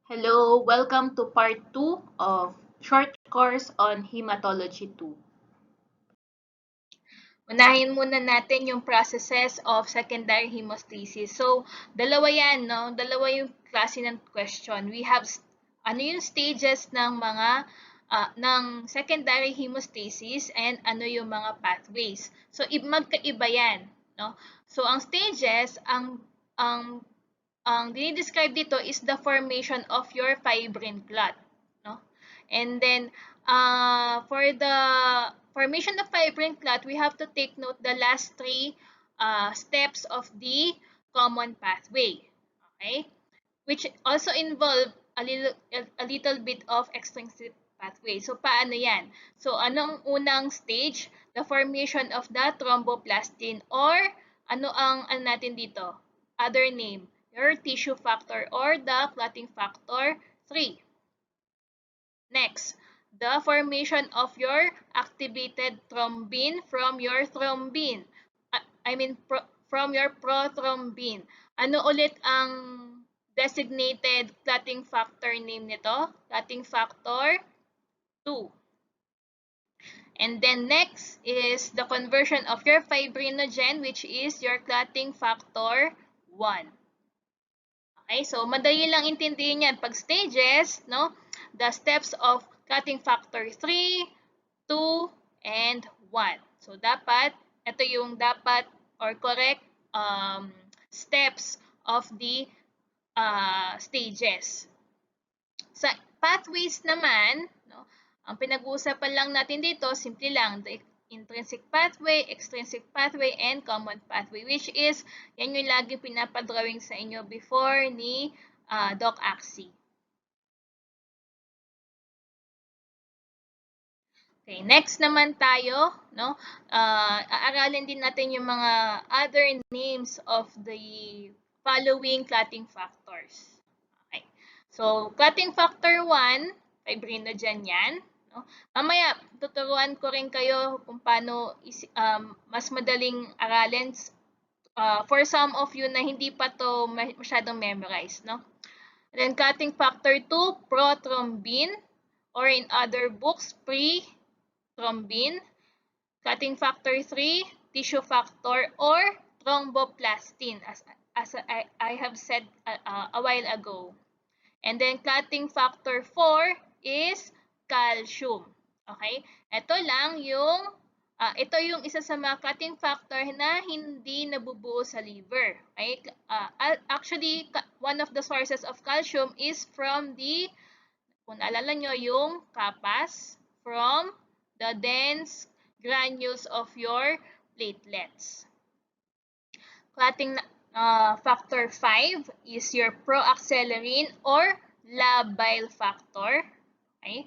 Hello, welcome to part 2 of short course on Hematology 2. Unahin muna natin yung processes of secondary hemostasis. So, dalawa yan, no? Dalawa yung klase ng question. We have ano yung stages ng mga ng secondary hemostasis and ano yung mga pathways. So, magkaiba yan, no? So, ang stages, ang ang dinidescribe dito is the formation of your fibrin clot, no? And then, for the formation of fibrin clot, we have to take note the last three steps of the common pathway, okay? Which also involve a little bit of extrinsic pathway. So, paano yan? So, anong unang stage? The formation of the thromboplastin or ano natin dito? Other name, your tissue factor or the clotting factor 3. Next, the formation of your activated thrombin from your thrombin. From your prothrombin. Ano ulit ang designated clotting factor name nito? Clotting factor 2. And then next is the conversion of your fibrinogen, which is your clotting factor 1. Okay, so madali lang intindihin yan. Pag stages, no, the steps of clotting factor 3, 2, and 1. So dapat, ito yung dapat or correct steps of the stages. Sa pathways naman, no, ang pinag-uusapan lang natin dito, simple lang, the intrinsic pathway, extrinsic pathway, and common pathway, which is, yan yung laging pinapadrawing sa inyo before ni Doc Axie. Okay, next naman tayo, no? Aaralin din natin yung mga other names of the following clotting factors. Okay. So, clotting factor 1, fibrinogen yan. No? Mamaya, tuturuan ko rin kayo kung paano mas madaling aralin for some of you na hindi pa to masyadong memorized. No? Then, clotting factor 2, prothrombin, or in other books, pre-thrombin. Clotting factor 3, tissue factor, or thromboplastin, as I have said a while ago. And then clotting factor 4 is calcium. Okay? Ito yung isa sa mga clotting factor na hindi nabubuo sa liver. Okay? Actually, one of the sources of calcium is from kung naalala nyo, yung kapas from the dense granules of your platelets. Clotting factor 5 is your proaccelerin or labile factor. Okay?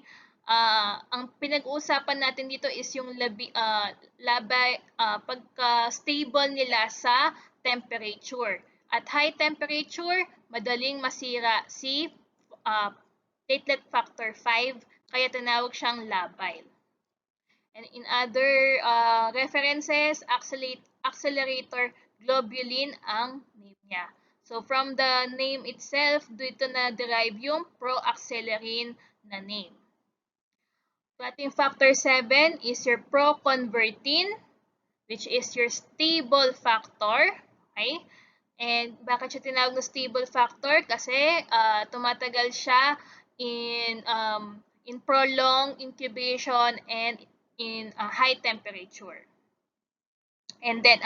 Ang pinag-uusapan natin dito is yung pagka-stable nila sa temperature. At high temperature, madaling masira si platelet factor 5, kaya tinawag siyang labile. And in other references, accelerator globulin ang name niya. So from the name itself, dito na derive yung proaccelerin na name. Clotting factor 7 is your proconvertin, which is your stable factor. Okay? And bakit siya tinawag na stable factor? Kasi tumatagal siya in prolonged incubation and in high temperature. And then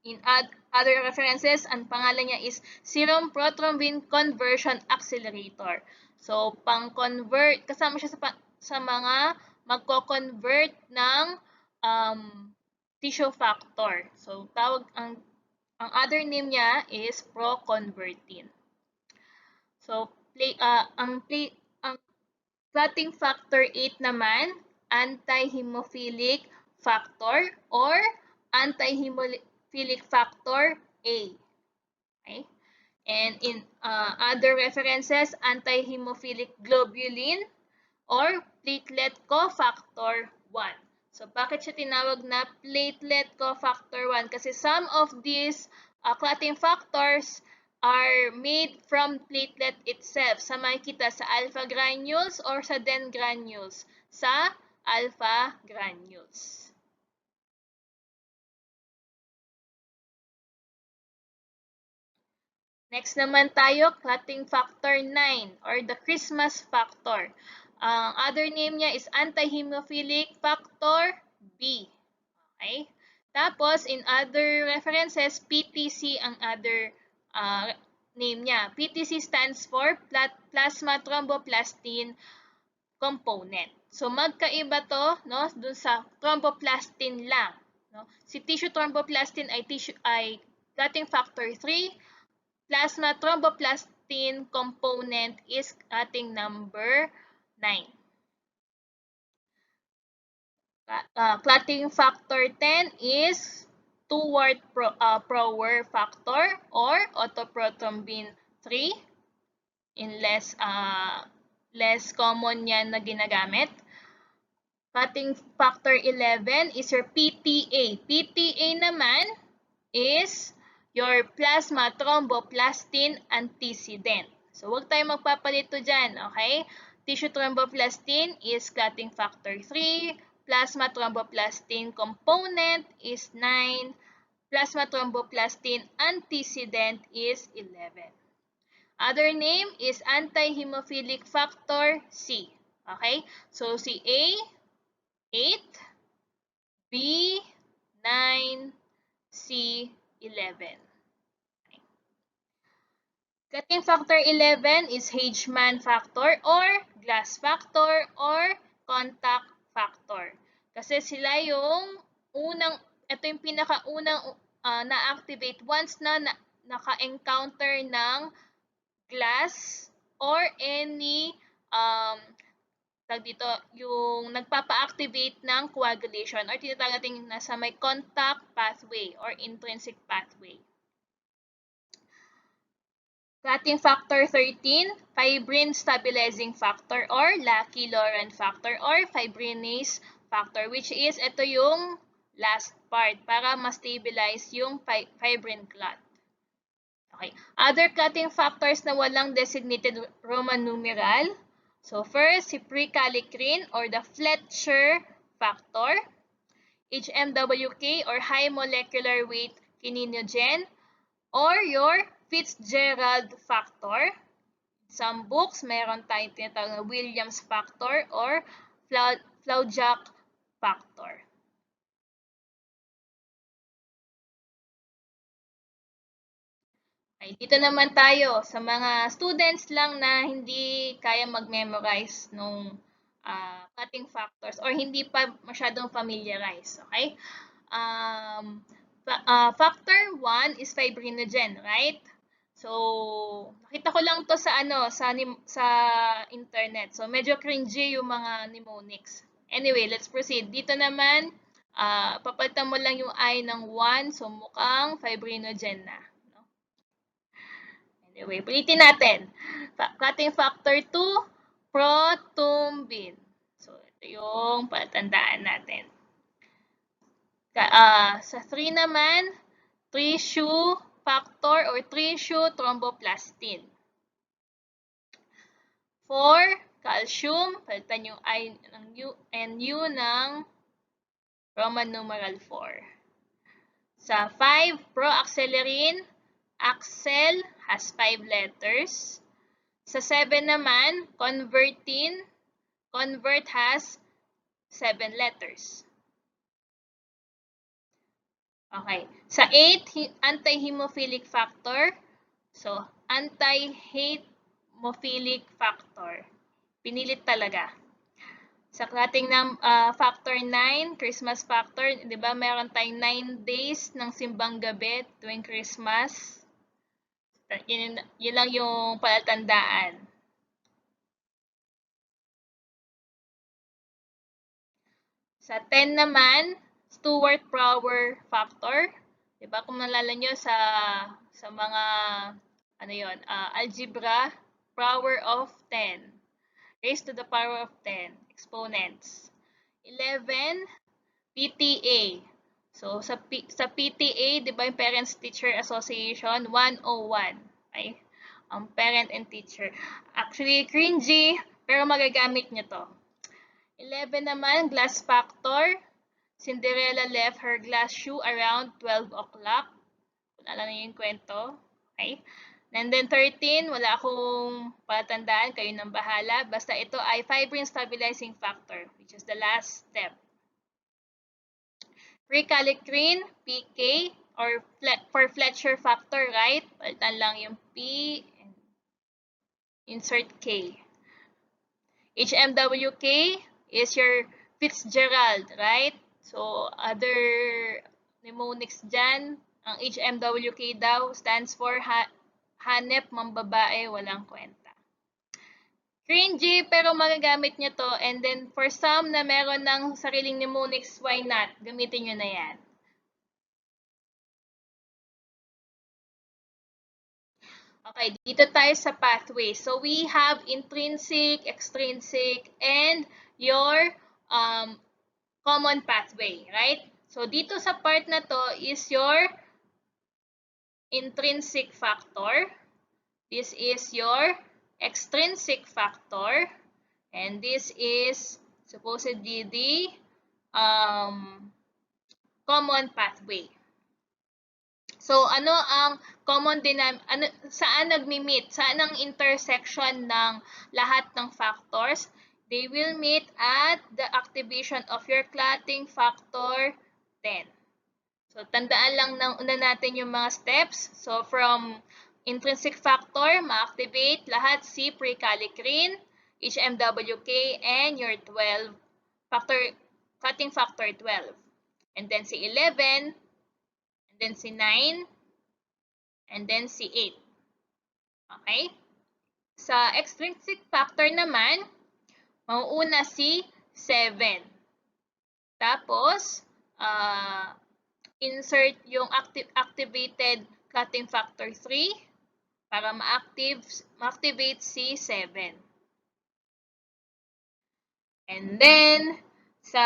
in other references, ang pangalan niya is serum prothrombin conversion accelerator. So pang-convert, kasama siya sa mga magko-convert ng tissue factor. So ang other name niya is proconvertin. So ang clotting factor 8 naman, anti-hemophilic factor or anti-hemophilic factor A. Okay? And in other references, anti-hemophilic globulin or platelet cofactor 1. So, bakit siya tinawag na platelet cofactor 1? Kasi some of these clotting factors are made from platelet itself. Sa makikita sa alpha granules or sa dendrogranules? Sa alpha granules. Next naman tayo, clotting factor 9 or the Christmas factor. Ang other name niya is anti-hemophilic factor B. Okay? Tapos, in other references, PTC ang other name niya. PTC stands for plasma thromboplastin component. So, magkaiba to, no, dun sa thromboplastin lang. No? Si tissue thromboplastin ay clotting factor 3. Plasma thromboplastin component is clotting number 9. Clotting factor 10 is two-word Prower factor or autoprothrombin 3. In less common yan na ginagamit. Clotting factor 11 is your PTA. PTA naman is your plasma thromboplastin antecedent. So, huwag tayo magpapalito dyan, okay? Tissue thromboplastin is clotting factor 3. Plasma thromboplastin component is 9. Plasma thromboplastin antecedent is 11. Other name is anti-hemophilic factor C. Okay? So, si A, 8. B, 9. C, 11. Clotting factor 11 is Hageman factor or glass factor or contact factor. Kasi sila yung ito yung pinakaunang na-activate once na naka-encounter ng glass or any yung nagpapa-activate ng coagulation or tinatawag natin nasa may contact pathway or intrinsic pathway. Clotting factor 13, fibrin stabilizing factor or Lacy-Lauren factor or fibrinase factor, which is ito yung last part para ma-stabilize yung fibrin clot. Okay. Other clotting factors na walang designated Roman numeral. So first, si prekallikrein or the Fletcher factor, HMWK or high molecular weight kininogen, or your Fitzgerald factor. Some books, meron tayong tinatawag na Williams factor or Flaudjac factor. Okay, dito naman tayo sa mga students lang na hindi kaya mag-memorize nung clotting factors or hindi pa masyadong familiarize. Okay? Factor 1 is fibrinogen, right? So, nakita ko lang to sa internet. So, medyo cringy yung mga mnemonics. Anyway, let's proceed. Dito naman, papalitan mo lang yung I ng 1, so mukhang fibrinogen na. No? Anyway, palitin natin. Clotting factor 2, prothrombin. So, ito yung palatandaan natin. Sa 3 naman, tissue factor or tissue thromboplastin. 4, calcium, palitan yung I ng U and U ng Roman numeral 4. Sa 5, proaccelerin, accel has 5 letters. Sa 7 naman, convertin, convert has 7 letters. Okay. Sa 8, anti-hemophilic factor. So, anti-hemophilic factor. Pinilit talaga. Sa clotting factor 9, Christmas factor, di ba meron tayong 9 days ng simbang gabi tuwing Christmas. Yun lang yung palatandaan. Sa 10 naman, Stewart-Prower factor. Diba kung nalala nyo sa mga algebra, power of 10. Raised to the power of 10 exponents. 11, PTA. So sa PTA, 'di ba yung Parents Teacher Association 101. Okay? Parent and teacher. Actually, cringy, pero magagamit nyo to. 11 naman, glass factor. Cinderella left her glass shoe around 12 o'clock. Kung alam niyo yung kwento. Okay? And then 13, wala akong patandaan, kayo nang bahala. Basta ito ay fibrine stabilizing factor, which is the last step. Prekallikrein, PK, or for Fletcher factor, right? Palitan lang yung P and insert K. HMWK is your Fitzgerald, right? So, other mnemonics dyan, ang HMWK daw stands for hanep mambabae, walang kwenta. Cringy, pero magagamit nyo to. And then, for some na meron ng sariling mnemonics, why not? Gamitin nyo na yan. Okay, dito tayo sa pathway. So, we have intrinsic, extrinsic, and your common pathway, right? So, dito sa part na to is your intrinsic factor. This is your extrinsic factor. And this is supposedly the common pathway. So, ano ang common saan nagmi-meet? Saan ang intersection ng lahat ng factors? They will meet at the activation of your clotting factor 10. So, tandaan lang una natin yung mga steps. So, from intrinsic factor, ma-activate lahat si prekallikrein, HMWK, and your 12 clotting factor 12. And then si 11, and then si 9, and then si 8. Okay? Sa extrinsic factor naman, mauuna si 7. Tapos, insert yung activated clotting factor 3 para ma-activate si 7. And then, sa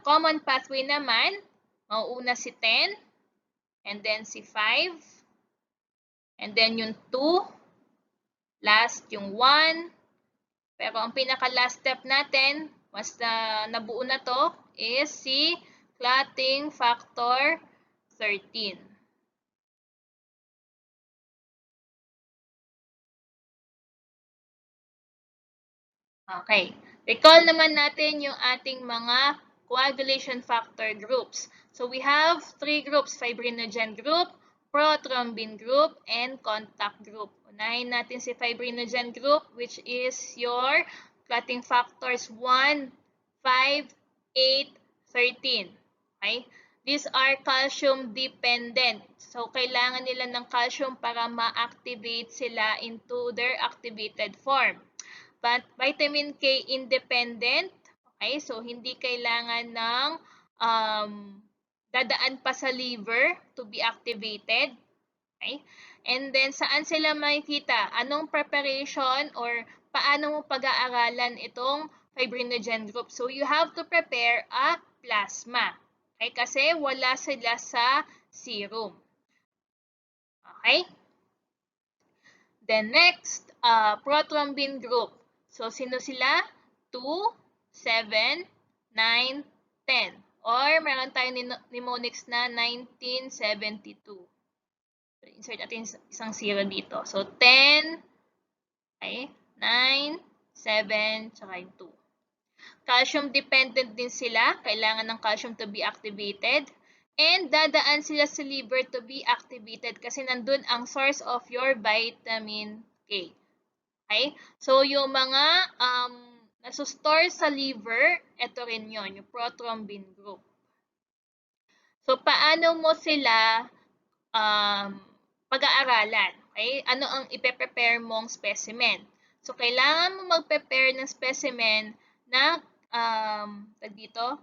common pathway naman, mauuna si 10, and then si 5, and then yung 2, last yung 1, pero ang pinaka-last step natin, mas nabuo na to, is si clotting factor 13. Okay. Recall naman natin yung ating mga coagulation factor groups. So we have 3 groups, fibrinogen group, prothrombin group, and contact group. Unahin natin si fibrinogen group, which is your clotting factors 1, 5, 8, 13. Okay? These are calcium dependent. So, kailangan nila ng calcium para ma-activate sila into their activated form. But vitamin K independent, okay? So, hindi kailangan ng dadaan pa sa liver to be activated. Okay? And then, saan sila makikita? Anong preparation or paano mo pag-aaralan itong fibrinogen group? So, you have to prepare a plasma. Okay? Kasi wala sila sa serum. Okay? Then next, prothrombin group. So, sino sila? 2, 7, 9, 10. Or meron tayong mnemonics na 1972. So, insert natin isang 0 dito. So, 10, okay, 9, 7, tsaka yung 2. Calcium dependent din sila. Kailangan ng calcium to be activated. And dadaan sila sa liver to be activated kasi nandun ang source of your vitamin K. Okay? So, yung mga nasustore sa liver, ito rin yun, yung prothrombin group. So, paano mo sila pag-aaralan? Okay? Ano ang ipe-prepare mong specimen? So, kailangan mo mag-prepare ng specimen na dito,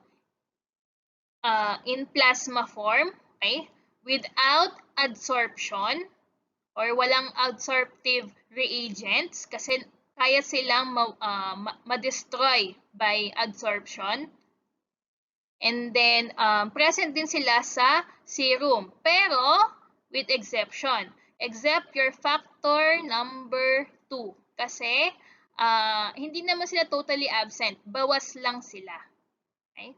in plasma form, okay? Without adsorption or walang adsorptive reagents kasi kaya silang ma-destroy by adsorption. And then, present din sila sa serum, pero with exception. except your factor number 2. Kasi hindi naman sila totally absent. Bawas lang sila. Okay?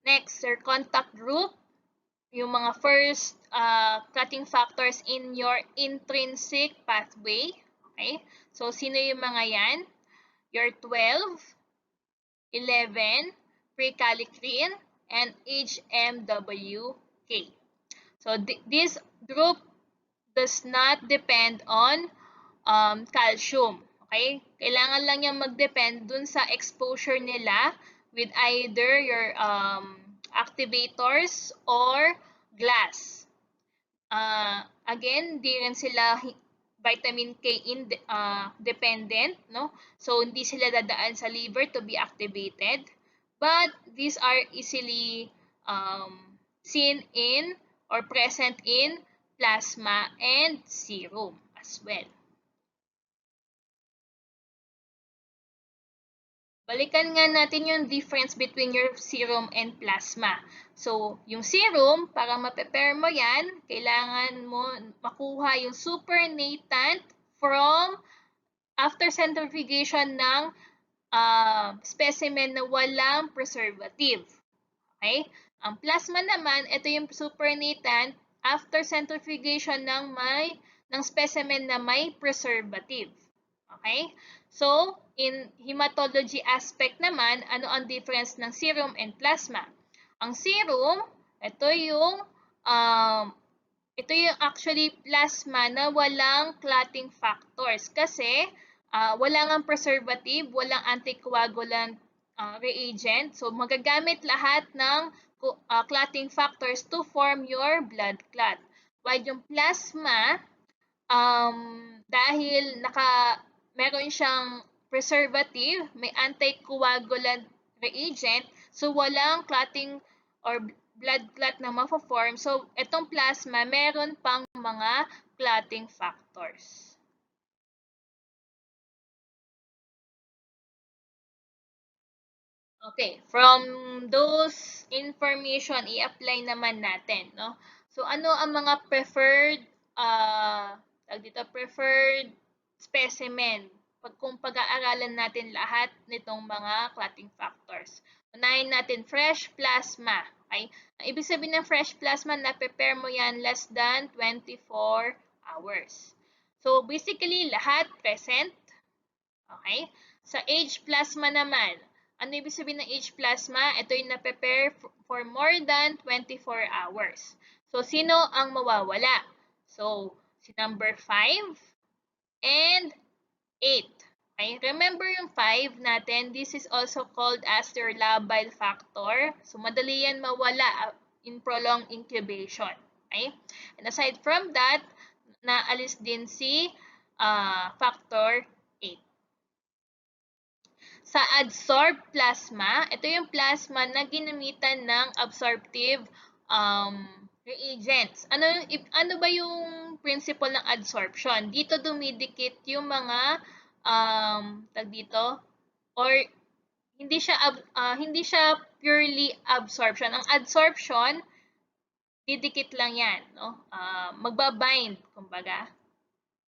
Next, your contact group. Yung mga first clotting factors in your intrinsic pathway. Okay? So, sino yung mga yan? Your 12, 11, prekallikrein, and HMWK. So, this group does not depend on calcium. Okay? Kailangan lang yung mag-depend dun sa exposure nila with either your activators or glass. Again, di rin sila vitamin K dependent, no? So, hindi sila dadaan sa liver to be activated. But these are easily seen in or present in plasma and serum as well. Balikan nga natin yung difference between your serum and plasma. So, yung serum, para ma-prepare mo yan, kailangan mo makuha yung supernatant from after centrifugation ng specimen na walang preservative. Okay? Ang plasma naman, ito yung supernatant after centrifugation ng specimen na may preservative. Okay? So, in hematology aspect naman, ano ang difference ng serum and plasma? Ang serum, ito yung actually plasma na walang clotting factors kasi wala ngang preservative, walang anticoagulant reagent. So, magagamit lahat ng clotting factors to form your blood clot. While yung plasma, dahil meron siyang preservative, may anticoagulant reagent, so walang clotting or blood clot na ma-form. So, itong plasma, meron pang mga clotting factors. Okay, from those information, i-apply naman natin, no? So, ano ang mga preferred specimen kung pag-aaralan natin lahat nitong mga clotting factors. Unahin natin fresh plasma. Okay? Ang ibig sabihin ng fresh plasma, na-prepare mo yan less than 24 hours. So, basically, lahat present. Okay? Sa age plasma naman, ano ibig sabihin ng age plasma? Ito yung na-prepare for more than 24 hours. So, sino ang mawawala? So, si number 5 and 8. Okay? Remember yung 5 natin, this is also called as your labile factor. So, madali yan mawala in prolonged incubation. Okay? And aside from that, naalis din si factor 8. Sa adsorbed plasma, ito yung plasma na ginamitan ng absorptive reagents. Ano ba yung principle ng adsorption? Dito dumidikit yung mga or hindi siya purely absorption. Ang adsorption, didikit lang yan, no? Magbabind, kumbaga.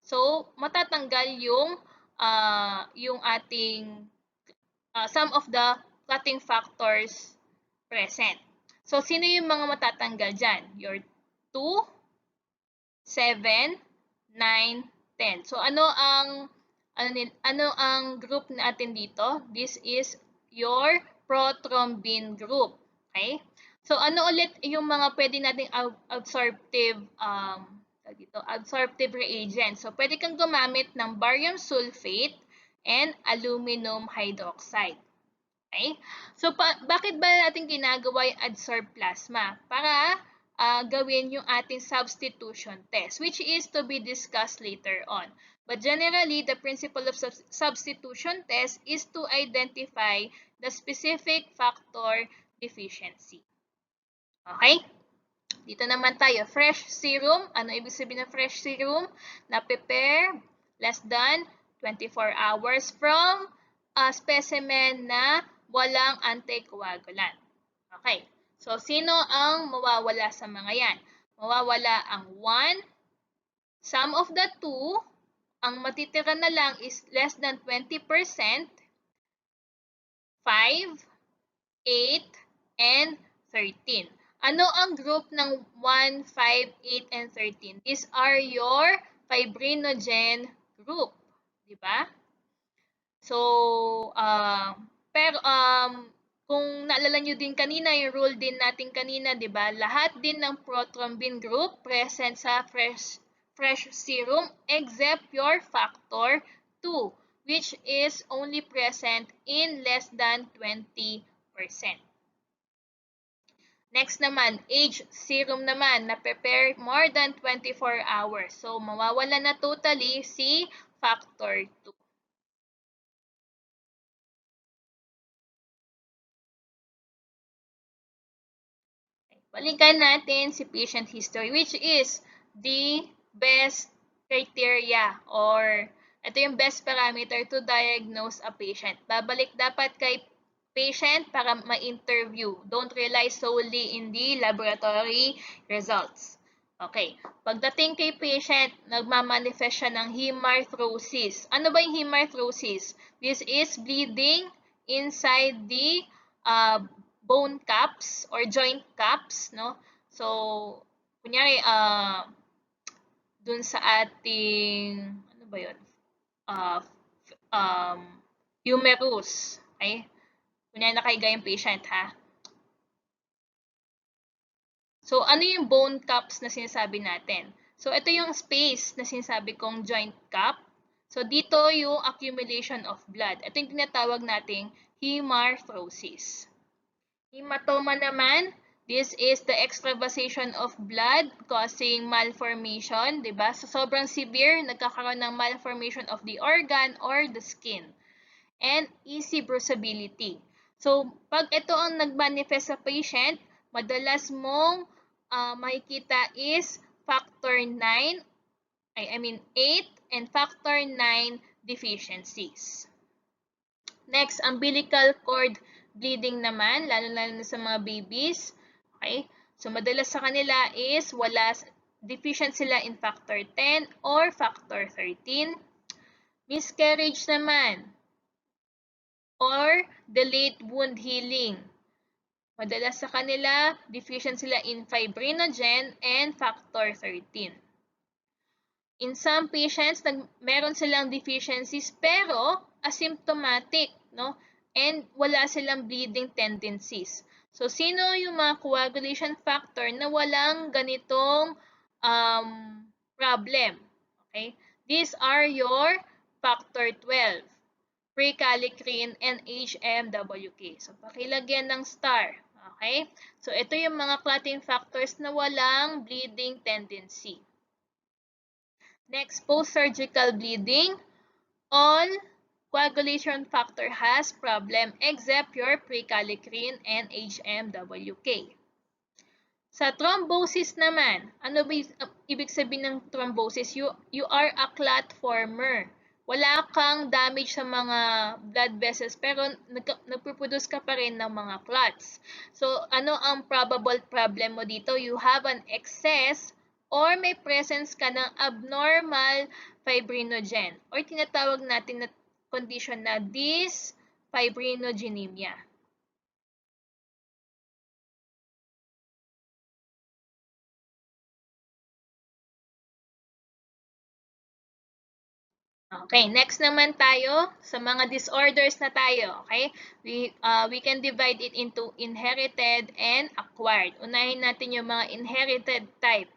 So, matatanggal yung ating some of the clotting factors present. So, sino yung mga matatanggal dyan? Your 2, 7, 9, 10. So, ano ang group natin dito? This is your prothrombin group. Okay? So, ano ulit yung mga pwede nating absorptive reagents? So, pwede kang gumamit ng barium sulfate and aluminum hydroxide. Okay? So, bakit ba natin ginagawa yung adsorbed plasma? Para gawin yung ating substitution test, which is to be discussed later on. But generally, the principle of substitution test is to identify the specific factor deficiency. Okay? Dito naman tayo, fresh serum. Ano ibig sabihin ng fresh serum? Na-prepare less than 24 hours from a specimen na walang anticoagulant. Okay. So, sino ang mawawala sa mga yan? Mawawala ang 1, sum of the 2, ang matitira na lang is less than 20%, 5, 8, and 13. Ano ang group ng 1, 5, 8, and 13? These are your fibrinogen group. Diba? So, pero kung naalala nyo din kanina, yung rule din natin kanina, di ba? Lahat din ng prothrombin group present sa fresh serum except your factor 2, which is only present in less than 20%. Next naman, age serum naman na prepare more than 24 hours. So, mawawala na totally si factor 2. Balikan natin si patient history, which is the best criteria or ito yung best parameter to diagnose a patient. Babalik dapat kay patient para ma-interview. Don't rely solely in the laboratory results. Okay. Pagdating kay patient, nagmamanifest siya ng hemarthrosis. Ano ba yung hemarthrosis? This is bleeding inside the bone caps or joint caps, no? So, kunyari, dun sa ating, ano ba yun? Um, humerus. Okay? Kunyari nakahiga yung patient, ha? So, ano yung bone caps na sinasabi natin? So, ito yung space na sinasabi kong joint cap. So, dito yung accumulation of blood. Ito yung tinatawag nating hemarthrosis. Hematoma naman, this is the extravasation of blood causing malformation, diba? So, sobrang severe, nagkakaroon ng malformation of the organ or the skin. And easy bruisability. So, pag ito ang nag-manifest sa patient, madalas mong makikita is factor 9, I mean 8 and factor 9 deficiencies. Next, umbilical cord bleeding naman, lalo-lalo na sa mga babies. Okay? So, madalas sa kanila is deficient sila in factor 10 or factor 13. Miscarriage naman or delayed wound healing. Madalas sa kanila, deficient sila in fibrinogen and factor 13. In some patients, meron silang deficiencies pero asymptomatic, no? And wala silang bleeding tendencies. So, sino yung mga coagulation factor na walang ganitong problem? Okay? These are your factor 12, prekallikrein, and HMWK. So, pakilagyan ng star. Okay? So, ito yung mga clotting factors na walang bleeding tendency. Next, post-surgical bleeding. All coagulation factor has problem except your prekallikrein and HMWK. Sa thrombosis naman, ano ba ibig sabihin ng thrombosis? You are a clot former. Wala kang damage sa mga blood vessels pero nagproduce ka pa rin ng mga clots. So, ano ang probable problem mo dito? You have an excess or may presence ka ng abnormal fibrinogen or tinatawag natin na condition na dysfibrinogenemia. Okay, next naman tayo sa mga disorders na tayo, okay? We can divide it into inherited and acquired. Unahin natin yung mga inherited type.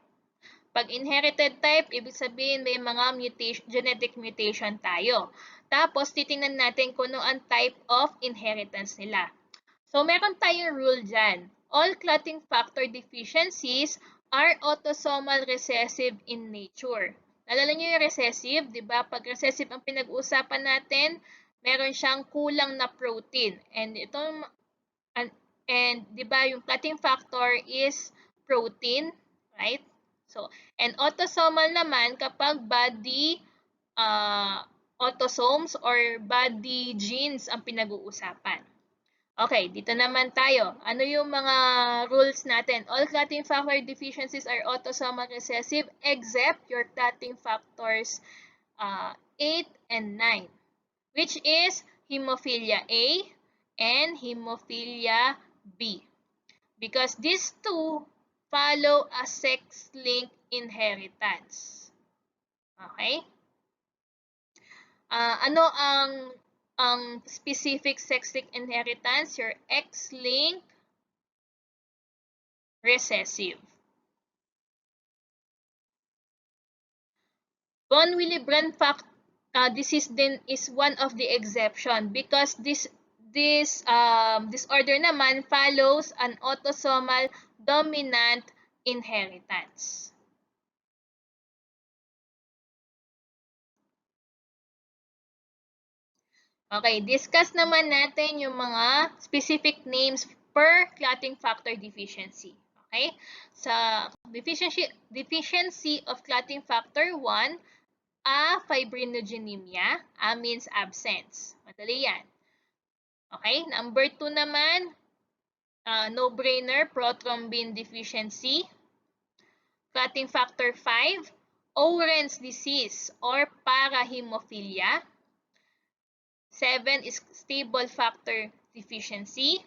Pag inherited type, ibig sabihin may mga genetic mutation tayo. Tapos, titingnan natin kung ano ang type of inheritance nila. So, meron tayong rule dyan. All clotting factor deficiencies are autosomal recessive in nature. Nalala nyo yung recessive, di ba? Pag recessive ang pinag-uusapan natin, meron siyang kulang na protein. And di ba, yung clotting factor is protein, right? So, and autosomal naman kapag body autosomes or body genes ang pinag-uusapan. Okay, dito naman tayo. Ano yung mga rules natin? All clotting factor deficiencies are autosomal recessive except your clotting factors 8 and 9, which is hemophilia A and hemophilia B. Because these two follow a sex-linked inheritance. Okay? Ano ang specific sex-linked inheritance? Your X-linked recessive. Von Willebrand disease din is one of the exception because this disorder naman follows an autosomal dominant inheritance. Okay, discuss naman natin yung mga specific names per clotting factor deficiency. Okay? Sa deficiency of clotting factor 1, fibrinogenemia, means absence. Madali yan. Okay? Number 2 naman, no-brainer, prothrombin deficiency. Clotting factor 5, Oren's disease or parahemophilia. 7 is stable factor deficiency.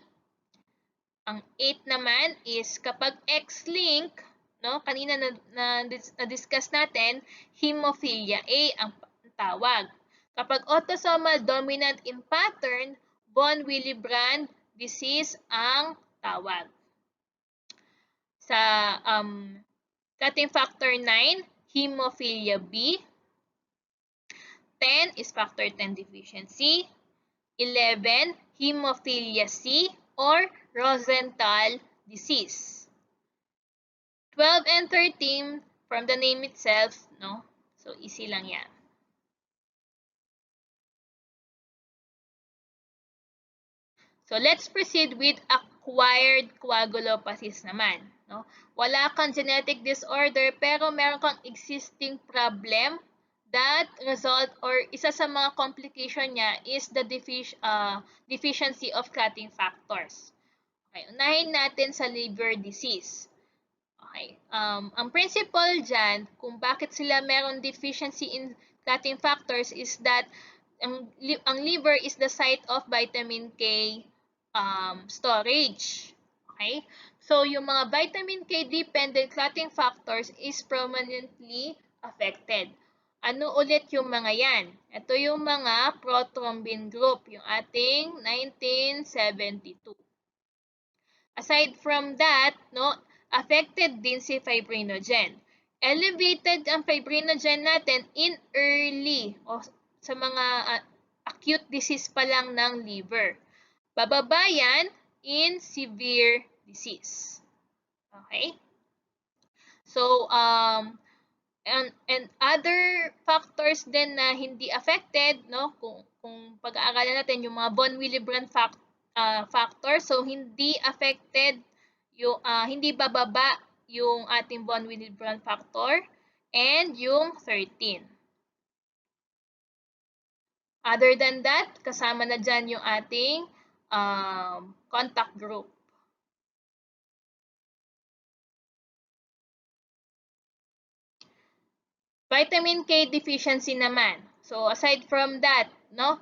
Ang 8 naman is kapag X-link, no, kanina na-discuss natin, hemophilia A ang tawag. Kapag autosomal dominant in pattern, von Willebrand disease ang tawag. Sa clotting factor 9, hemophilia B. 10 is factor 10 deficiency. 11, hemophilia C or Rosenthal disease. 12 and 13, from the name itself, no? So, easy lang yan. So, let's proceed with acquired coagulopathies naman. No? Wala kang genetic disorder pero meron kang existing problem that result or isa sa mga complication niya is the deficiency of clotting factors. Okay, unahin natin sa liver disease. Okay, ang principle dyan kung bakit sila meron deficiency in clotting factors is that ang liver is the site of vitamin K storage. Okay? So, yung mga vitamin K dependent clotting factors is prominently affected. Ano ulit yung mga yan? Ito yung mga prothrombin group, yung ating 1972. Aside from that, no, affected din si fibrinogen. Elevated ang fibrinogen natin in early o sa mga acute disease pa lang ng liver. Bababa yan in severe disease. Okay? So, and other factors din na hindi affected, no? Kung pag-aaralan natin yung mga von Willebrand factor, so hindi affected yung hindi bababa yung ating von Willebrand factor and yung 13. Other than that, kasama na dyan yung ating contact group. Vitamin K deficiency naman. So, aside from that, no,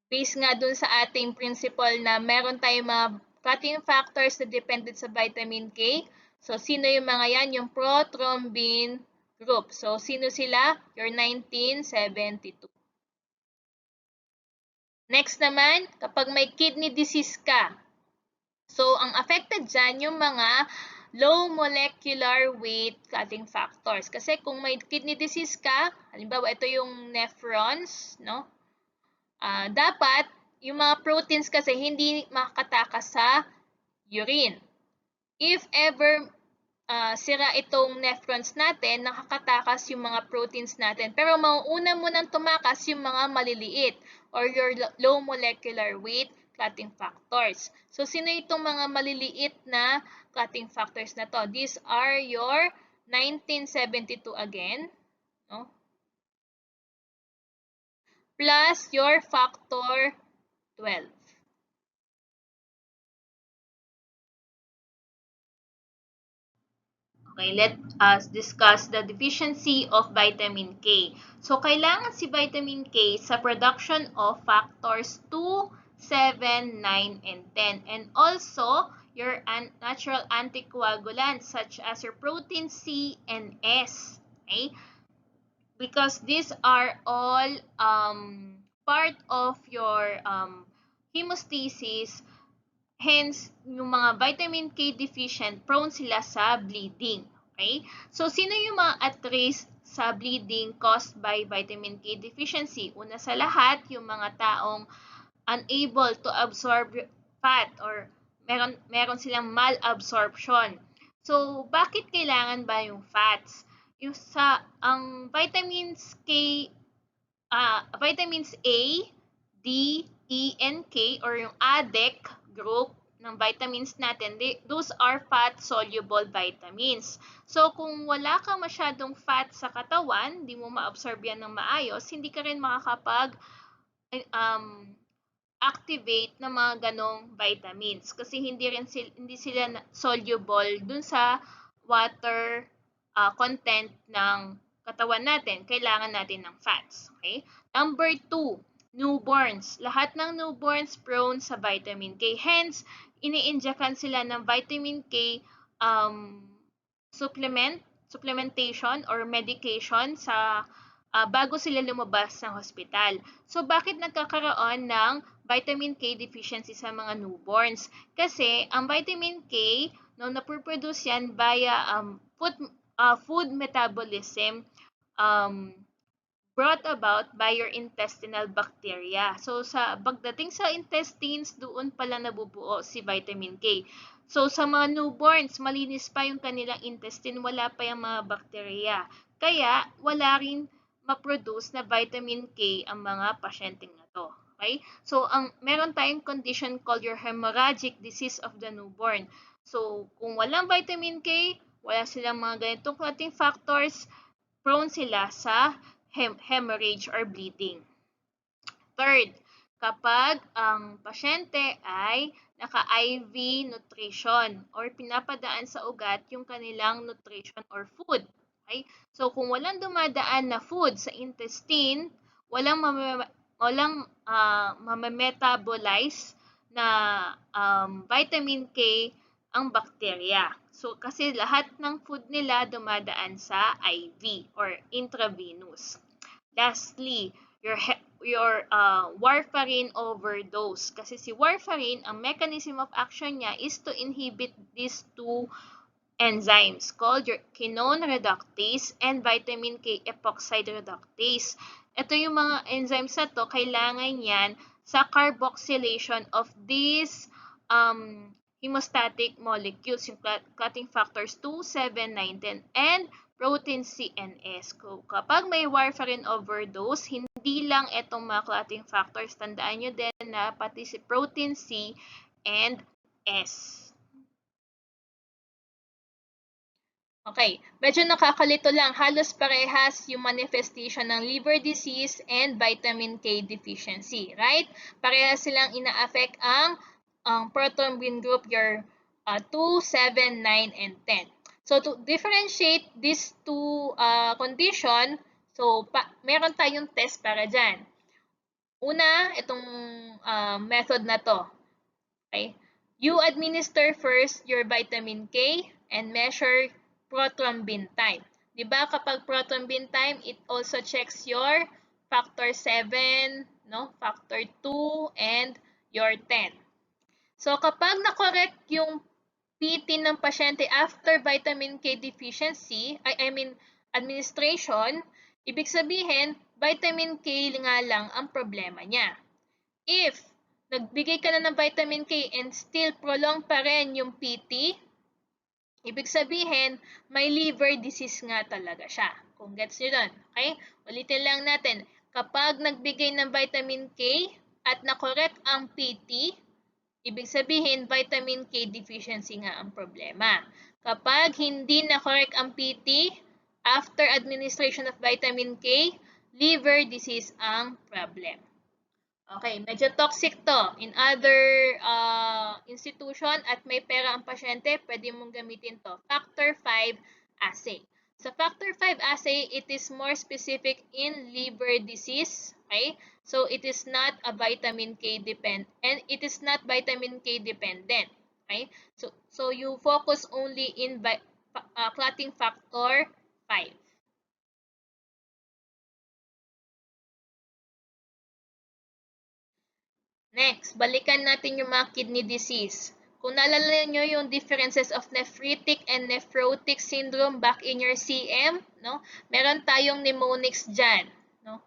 based nga dun sa ating principle na meron tayong mga clotting factors na dependent sa vitamin K. So, sino yung mga yan? Yung prothrombin group. So, sino sila? Your 1972. Next naman, kapag may kidney disease ka. So, ang affected dyan yung mga low molecular weight clotting factors. Kasi kung may kidney disease ka, halimbawa ito yung nephrons, no? Dapat yung mga proteins kasi hindi makatakas sa urine. If ever sira itong nephrons natin, nakakatakas yung mga proteins natin. Pero mauuna munang tumakas yung mga maliliit or your low molecular weight clotting factors. So, sino itong mga maliliit na clotting factors na to? These are your 1972 again, no? Plus your factor 12. Okay, let us discuss the deficiency of vitamin K. So, kailangan si vitamin K sa production of factors 2, 7, 9, and 10. And also, your natural anticoagulants such as your protein C and S. Okay? Because these are all part of your hemostasis. Hence, yung mga vitamin K deficient, prone sila sa bleeding. Okay? So, sino yung mga at risk sa bleeding caused by vitamin K deficiency? Una sa lahat, yung mga taong unable to absorb fat or meron silang malabsorption. So, bakit kailangan ba yung fats? Ang vitamins A, D, E, and K or yung ADEC group ng vitamins natin, those are fat-soluble vitamins. So, kung wala kang masyadong fat sa katawan, di mo ma-absorb yan ng maayos, hindi ka rin makakapag activate ng mga ganong vitamins kasi hindi sila soluble dun sa water content ng katawan natin. Kailangan natin ng fats. Okay? Number 2, newborns. Lahat ng newborns prone sa vitamin K. Hence, ini-injectan sila ng vitamin K supplementation or medication sa bago sila lumabas ng hospital. So, bakit nagkakaroon ng vitamin K deficiency sa mga newborns? Kasi, ang vitamin K, napoproduce yan via food metabolism brought about by your intestinal bacteria. So, pagdating sa intestines, doon pala nabubuo si vitamin K. So, sa mga newborns, malinis pa yung kanilang intestine, wala pa yung mga bacteria. Kaya, wala rin ma-produce na vitamin K ang mga pasyenteng na to. Okay? So, meron tayong condition called your hemorrhagic disease of the newborn. So, kung walang vitamin K, wala silang mga ganitong clotting factors, prone sila sa hemorrhage or bleeding. Third, kapag ang pasyente ay naka-IV nutrition or pinapadaan sa ugat yung kanilang nutrition or food. Okay? So, kung walang dumadaan na food sa intestine, walang mamametabolize na vitamin K ang bacteria. So, kasi lahat ng food nila dumadaan sa IV or intravenous. Lastly, your warfarin overdose. Kasi si warfarin, ang mechanism of action niya is to inhibit these two enzymes called your quinone reductase and vitamin K epoxide reductase. Ito yung mga enzymes na to, kailangan yan sa carboxylation of these hemostatic molecules, yung clotting factors 2, 7, 9, 10, and protein C and S. Kapag may warfarin overdose, hindi lang itong mga clotting factors, tandaan nyo din na pati si protein C and S. Okay, medyo nakakalito lang. Halos parehas yung manifestation ng liver disease and vitamin K deficiency, right? Parehas silang ina-affect ang prothrombin group, your 2, 7, 9, and 10. So, to differentiate these two condition, so meron tayong test para dyan. Una, itong method na to. Okay? You administer first your vitamin K and measure prothrombin time. Diba kapag prothrombin time, it also checks your factor 7, no? Factor 2, and your 10. So kapag na-correct yung PT ng pasyente after vitamin K deficiency, administration, ibig sabihin, vitamin K nga lang ang problema niya. If nagbigay ka na ng vitamin K and still prolong pa rin yung PT, ibig sabihin, may liver disease nga talaga siya. Kung gets nyo dun. Okay? Ulitin lang natin. Kapag nagbigay ng vitamin K at na-correct ang PT, ibig sabihin, vitamin K deficiency nga ang problema. Kapag hindi na-correct ang PT, after administration of vitamin K, liver disease ang problem. Okay, medyo toxic to. In other institution at may pera ang pasyente, pwede mong gamitin to. Factor 5 assay. Sa factor V assay, it is more specific in liver disease. Okay? So it is not a vitamin K dependent, and it is not vitamin K dependent. Okay? So you focus only in clotting factor 5. Next, balikan natin yung mga kidney disease. Kung naalala nyo yung differences of nephritic and nephrotic syndrome back in your CM, no? Meron tayong mnemonics dyan, no?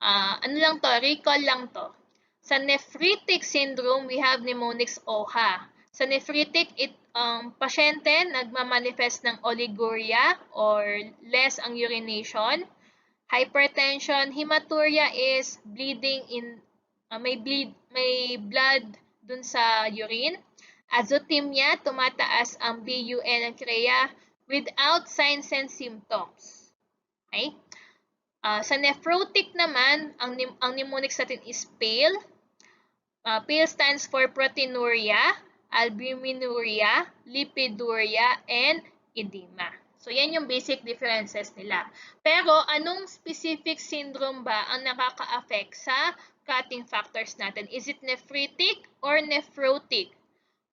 Ano lang to, recall lang to. Sa nephritic syndrome, we have mnemonics OHA. Sa nephritic, pasyente nagmamanifest ng oliguria or less ang urination. Hypertension, hematuria is bleeding in may blood dun sa urine. Azotemia, tumataas ang BUN ng CREA without signs and symptoms. Okay? Sa nephrotic naman, ang mnemonics natin is PALE. PALE stands for proteinuria, albuminuria, lipiduria, and edema. So, yan yung basic differences nila. Pero, anong specific syndrome ba ang nakaka-affect sa clotting factors natin? Is it nephritic or nephrotic?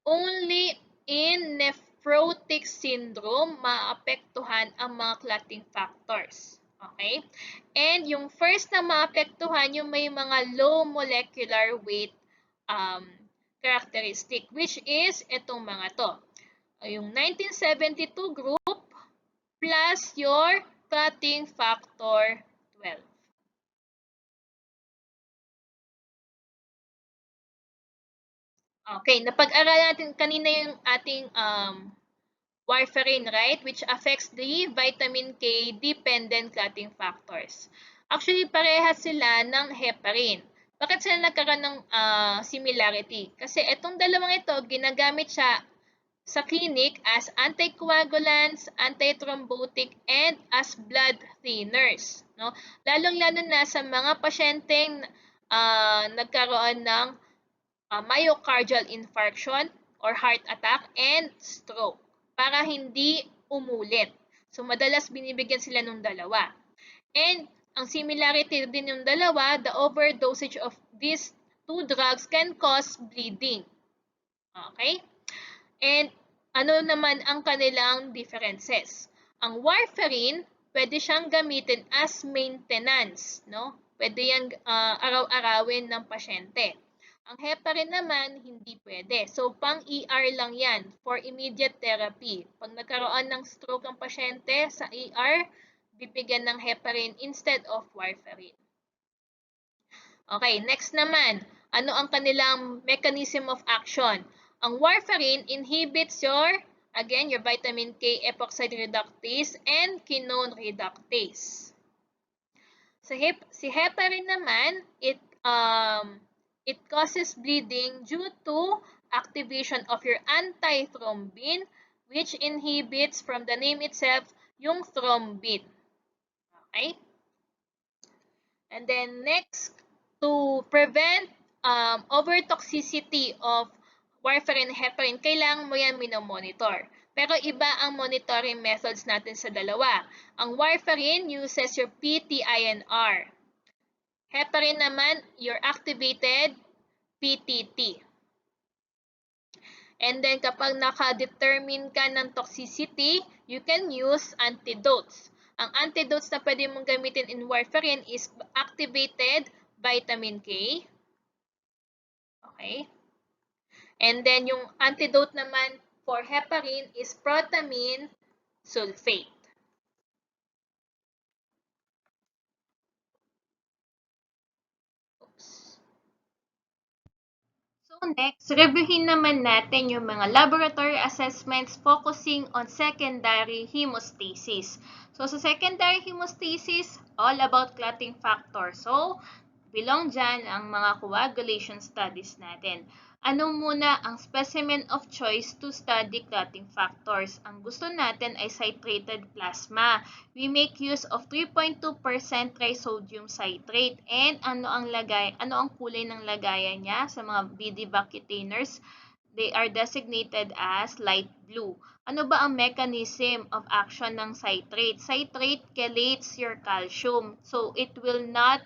Only in nephrotic syndrome maapektuhan ang mga clotting factors. Okay? And yung first na maapektuhan, yung may mga low molecular weight characteristic, which is itong mga to. Yung 1972 group plus your clotting factor 12. Okay, napag-aralan natin kanina yung ating warfarin, right? Which affects the vitamin K dependent clotting factors. Actually, parehas sila ng heparin. Bakit sila nagkaroon ng similarity? Kasi itong dalawang ito, ginagamit siya sa clinic as anticoagulants, antithrombotic, and as blood thinners. No? Lalong-lalo na sa mga pasyenteng nagkaroon ng myocardial infarction or heart attack and stroke para hindi umulit. So, madalas binibigyan sila ng dalawa. And ang similarity din yung dalawa, the overdosage of these two drugs can cause bleeding. Okay? And ano naman ang kanilang differences? Ang warfarin, pwede siyang gamitin as maintenance, no? Pwede yan araw-arawin ng pasyente. Ang heparin naman, hindi pwede. So, pang-ER lang yan for immediate therapy. Pag nagkaroon ng stroke ang pasyente sa ER, bibigyan ng heparin instead of warfarin. Okay, next naman, ano ang kanilang mechanism of action? Ang warfarin inhibits your vitamin K epoxide reductase and quinone reductase. Si heparin naman, it causes bleeding due to activation of your antithrombin, which inhibits, from the name itself, yung thrombin. Okay? And then next, to prevent overtoxicity of warfarin and heparin, kailangan mo yan minomonitor. Pero iba ang monitoring methods natin sa dalawa. Ang warfarin uses your PTINR. Heparin naman, your activated PTT. And then kapag naka-determine ka ng toxicity, you can use antidotes. Ang antidotes na pwede mong gamitin in warfarin is activated vitamin K. Okay? And then yung antidote naman for heparin is protamine sulfate. So next, reviewin naman natin yung mga laboratory assessments focusing on secondary hemostasis. So sa secondary hemostasis, all about clotting factor. So belong dyan ang mga coagulation studies natin. Ano muna ang specimen of choice to study clotting factors? Ang gusto natin ay citrated plasma. We make use of 3.2% trisodium citrate. And ano ang kulay ng lagayan niya sa mga BD vacutainers? they are designated as light blue. Ano ba ang mechanism of action ng citrate? Citrate chelates your calcium. So, it will not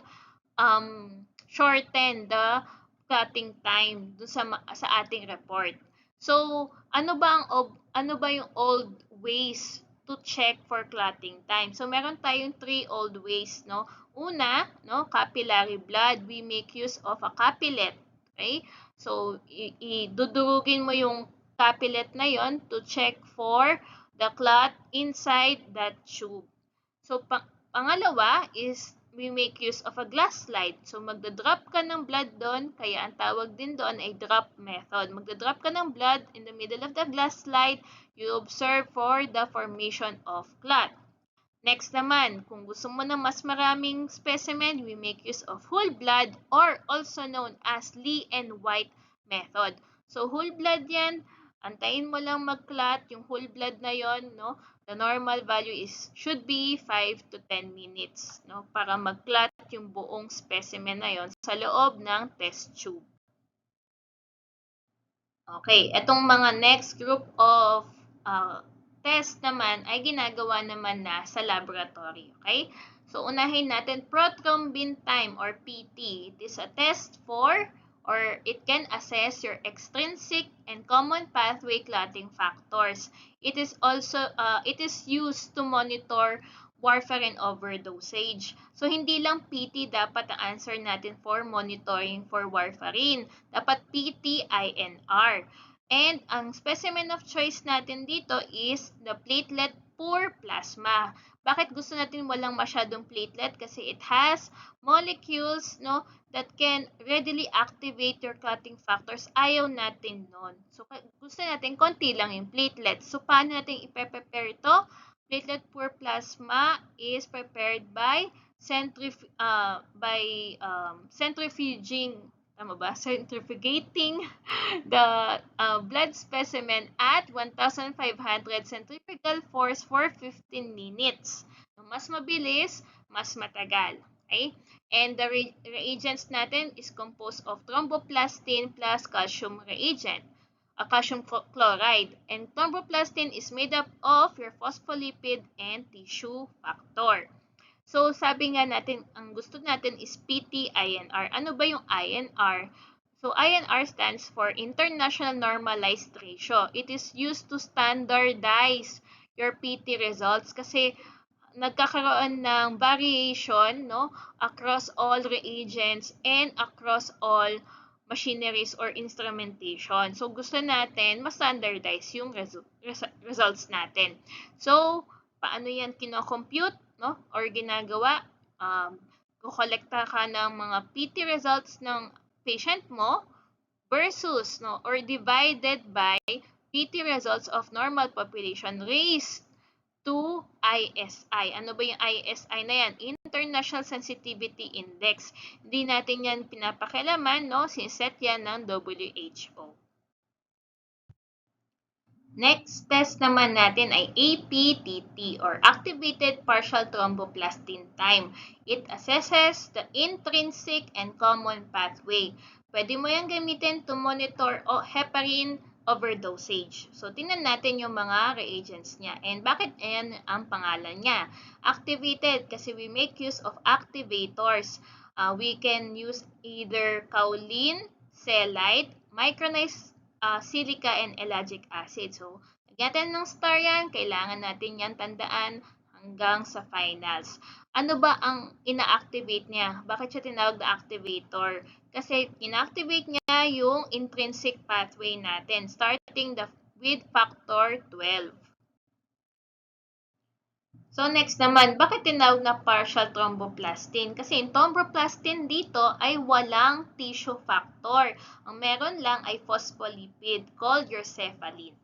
shorten the cutting time dun sa ating report. So, ano ba yung old ways to check for clotting time? So, meron tayong 3 old ways, no? Una, no, capillary blood. We make use of a capillate. Okay? So, idudurugin mo yung capillate na yon to check for the clot inside that tube. So, pangalawa is we make use of a glass slide. So, magdadrop ka ng blood doon, kaya ang tawag din doon ay drop method. Magdadrop ka ng blood in the middle of the glass slide, you observe for the formation of clot. Next naman, kung gusto mo na mas maraming specimen, we make use of whole blood or also known as Lee and White method. So, whole blood yan, antayin mo lang mag-clot yung whole blood na yon, no? The normal value should be 5 to 10 minutes, no? Para mag-clot yung buong specimen na yon sa loob ng test tube. Okay, etong mga next group of test naman ay ginagawa naman na sa laboratory. Okay? So, unahin natin prothrombin time or PT. It is a test for or it can assess your extrinsic and common pathway clotting factors. It is used to monitor warfarin overdosage. So, hindi lang PT dapat ang answer natin for monitoring for warfarin. Dapat PT, INR. And ang specimen of choice natin dito is the platelet poor plasma. Bakit gusto natin walang masyadong platelet? Kasi it has molecules, no, that can readily activate your clotting factors. Ayaw natin nun. So, gusto natin konti lang yung platelets. So, paano natin i-prepare ito? Platelet poor plasma is prepared by centrifuging, tama ba? Centrifugating the blood specimen at 1,500 centrifugal force for 15 minutes. Mas mabilis, mas matagal. Okay? And the reagents natin is composed of thromboplastin plus calcium reagent. Calcium chloride. And thromboplastin is made up of your phospholipid and tissue factor. So, sabi nga natin, ang gusto natin is PT-INR. Ano ba yung INR? So, INR stands for International Normalized Ratio. It is used to standardize your PT results kasi nagkakaroon ng variation, no, across all reagents and across all machineries or instrumentation. So, gusto natin ma-standardize yung results natin. So, paano yan kino-compute, no, or ginagawa? Kukolekta ka ng mga PT results ng patient mo versus, no, or divided by PT results of normal population raised to ISI. Ano ba yung ISI na yan? International Sensitivity Index. Hindi natin yan pinapakialaman, no? Sineset yan ng WHO. Next test naman natin ay APTT or Activated Partial Thromboplastin Time. It assesses the intrinsic and common pathway. Pwede mo yan gamitin to monitor heparin overdosage. So, tingnan natin yung mga reagents niya. And bakit ayan ang pangalan niya? Activated kasi we make use of activators. We can use either kaolin, selite, micronized silica, and ellagic acid. So, lagyan ng star yan. Kailangan natin yan tandaan hanggang sa finals. Ano ba ang ina-activate niya? Bakit siya tinawag na activator? Kasi ina-activate niya yung intrinsic pathway natin, starting with factor 12. So, next naman, bakit tinawag na partial thromboplastin? Kasi yung thromboplastin dito ay walang tissue factor. Ang meron lang ay phospholipid called urcephalin.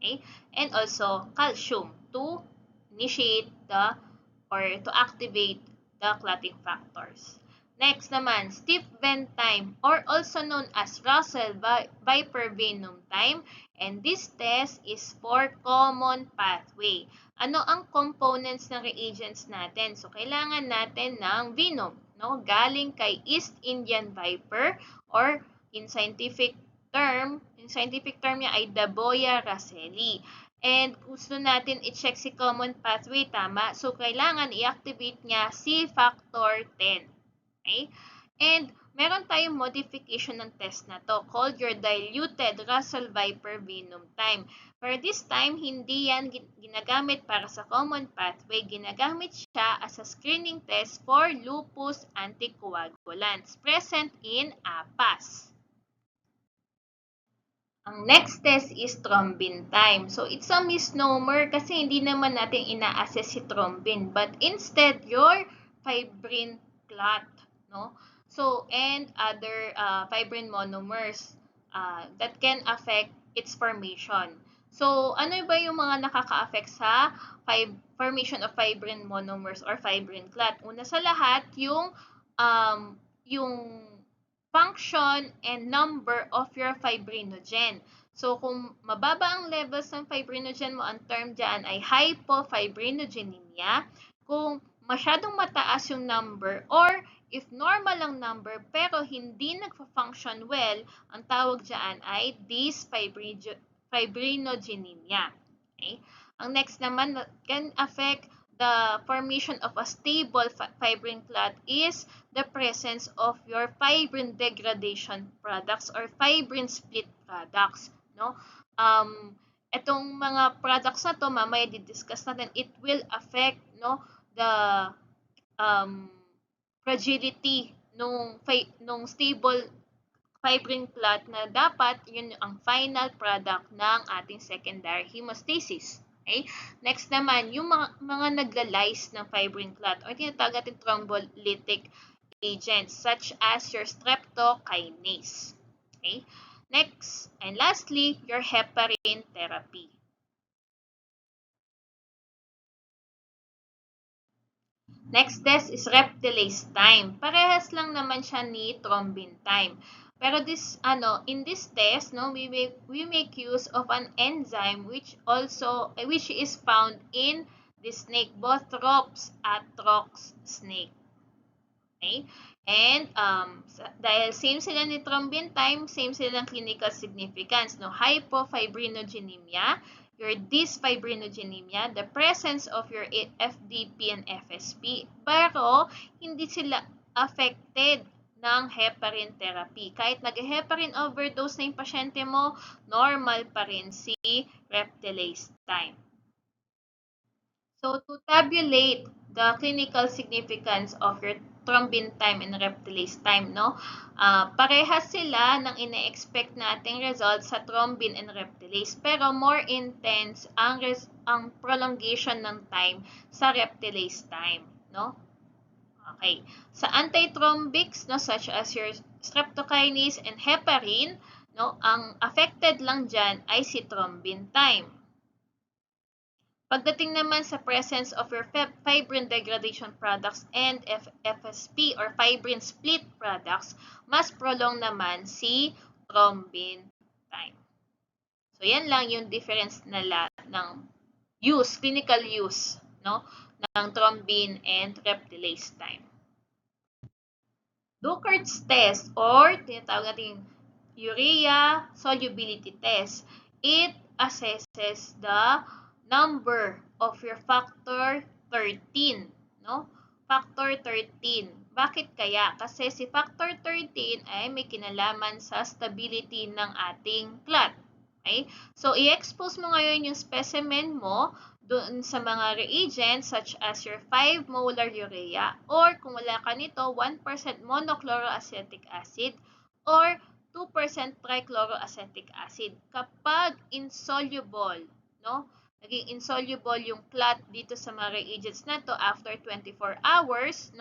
Okay? And also, calcium to initiate or to activate the clotting factors. Next naman, stiff vein time or also known as Russell-Viper venom time. And this test is for common pathway. Ano ang components ng reagents natin? So, kailangan natin ng venom, no? Galing kay East Indian viper or in scientific term, yung scientific term niya ay Daboya-Rasselli. And gusto natin i-check si common pathway, tama? So, kailangan i-activate niya si factor 10. Okay? And meron tayong modification ng test na to called your diluted Russell-Viper venom time. Pero this time, hindi yan ginagamit para sa common pathway. Ginagamit siya as a screening test for lupus anticoagulants present in APAS. Ang next test is thrombin time. So, it's a misnomer kasi hindi naman natin ina-assess si thrombin. But instead, your fibrin clot. No? So, and other fibrin monomers that can affect its formation. So, ano ba yung mga nakaka-affect sa formation of fibrin monomers or fibrin clot? Una sa lahat, yung function and number of your fibrinogen. So, kung mababa ang levels ng fibrinogen mo, ang term dyan ay hypofibrinogenemia. Kung masyadong mataas yung number or if normal ang number pero hindi nagfa-function well, ang tawag dyan ay dysfibrinogenemia. Okay? Ang next naman can affect the formation of a stable fibrin clot is the presence of your fibrin degradation products or fibrin split products. No? Itong mga products na to, mamaya di-discuss natin, it will affect the fragility nung stable fibrin clot na dapat yun ang final product ng ating secondary hemostasis. Okay? Next naman, yung mga nagla-lyse ng fibrin clot o tinatawag natin thrombolytic agents such as your streptokinase. Okay? Next, and lastly, your heparin therapy. Next test is reptilase time. Parehas lang naman siya ni thrombin time. Pero in this test, we make use of an enzyme which is found in the snake, both ROPS at TROX snake. Okay? And dahil same sila ni thrombin time, same sila ng clinical significance, hypofibrinogenemia, your dysfibrinogenemia, the presence of your FDP and FSP, pero hindi sila affected ng heparin therapy. Kahit nag-heparin overdose na yung pasyente mo, normal pa rin si reptilase time. So, to tabulate the clinical significance of your thrombin time and reptilase time, parehas sila ng ine-expect nating results sa thrombin and reptilase, pero more intense ang prolongation ng time sa reptilase time, Okay. Sa antithrombics, such as your streptokinase and heparin, ang affected lang dyan ay si thrombin time. Pagdating naman sa presence of your fibrin degradation products and FSP or fibrin split products, mas prolong naman si thrombin time. So, yan lang yung difference ng clinical use, ng thrombin and reptilase time. Duckert's test or tinatawag natin urea solubility test, it assesses the number of your factor 13, Factor 13. Bakit kaya? Kasi si factor 13 ay may kinalaman sa stability ng ating clot. Okay? So, i-expose mo ngayon yung specimen mo doon sa mga reagents such as your 5 molar urea or kung wala ka nito, 1% monochloroacetic acid or 2% trichloroacetic acid. Kapag insoluble, naging insoluble yung clot dito sa mga reagents na to after 24 hours,